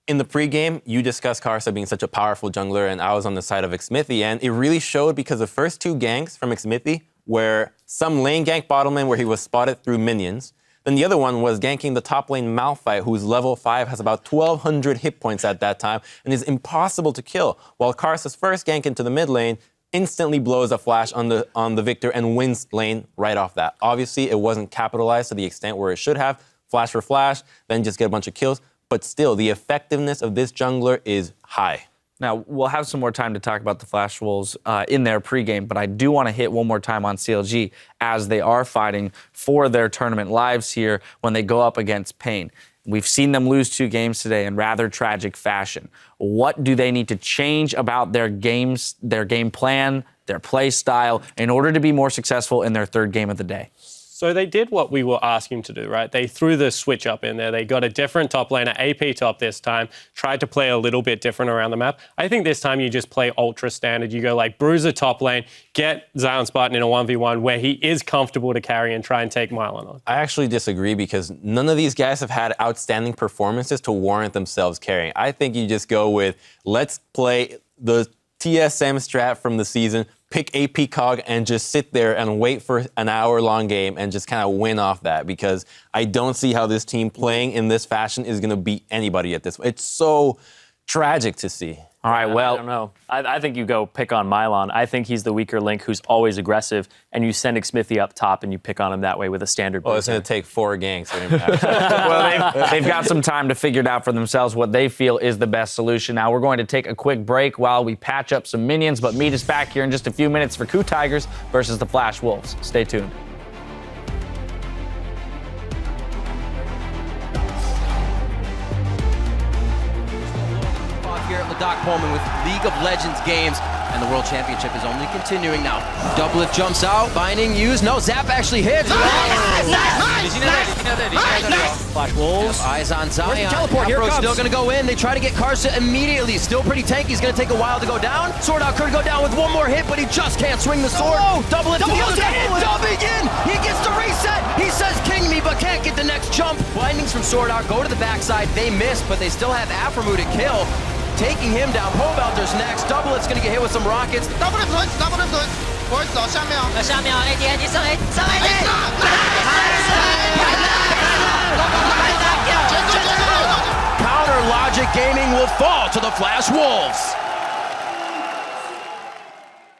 In the pregame, you discussed Karsa being such a powerful jungler, and I was on the side of Xmithy, and it really showed because the first 2 ganks from Xmithy were some lane gank bottom lane where he was spotted through minions, Then the other one was ganking the top lane Malphite, who's level 5, has about 1,200 hit points at that time, and is impossible to kill. While Karsa's first gank into the mid lane instantly blows a flash on the Victor and wins lane right off that. Obviously, it wasn't capitalized to the extent where it should have. Flash for flash, then just get a bunch of kills. But still, the effectiveness of this jungler is high. Now, we'll have some more time to talk about the Flash Wolves in their pregame, but I do want to hit one more time on CLG as they are fighting for their tournament lives here when they go up against Pain. We've seen them lose 2 games today in rather tragic fashion. What do they need to change about their games, their game plan, their play style, in order to be more successful in their 3rd game of the day? So they did what we were asking to do, right? They threw the switch up in there. They got a different top laner, AP top this time, tried to play a little bit different around the map. I think this time you just play ultra standard. You go like Bruiser top lane, get Zion Spartan in a 1v1 where he is comfortable to carry and try and take Mylon on. I actually disagree because none of these guys have had outstanding performances to warrant themselves carrying. I think you just go with, let's play the TSM strat from the season, pick AP Cog and just sit there and wait for an hour-long game and just kind of win off that, because I don't see how this team playing in this fashion is going to beat anybody at this. It's so tragic to see. All right, well, I don't know. I think you go pick on Mylon. I think he's the weaker link who's always aggressive, and you send Xmithy up top and you pick on him that way with a standard. Oh, it's going to take 4 ganks. Well, they've got some time to figure it out for themselves what they feel is the best solution. Now, we're going to take a quick break while we patch up some minions, but meet us back here in just a few minutes for Coup Tigers versus the Flash Wolves. Stay tuned. Here at Doc Pullman with League of Legends games, and the World Championship is only continuing now. Doublelift jumps out, binding used. No, Zap actually hits. Flash Wolves. Eyes on Zion. Teleport, here Afro's comes. still gonna go in. They try to get Karsa immediately. Still pretty tanky. He's gonna take a while to go down. Sword Out could go down with one more hit, but he just can't swing the sword. Doublelift to the other side. Dubbing in. He gets the reset. He says king me, but can't get the next jump. Blindings from Sword Out go to the backside. They miss, but they still have Afromu to kill. Taking him down. Pobelter's next. Doublelift's gonna get hit with some rockets. Counter Logic Gaming will fall to the Flash Wolves.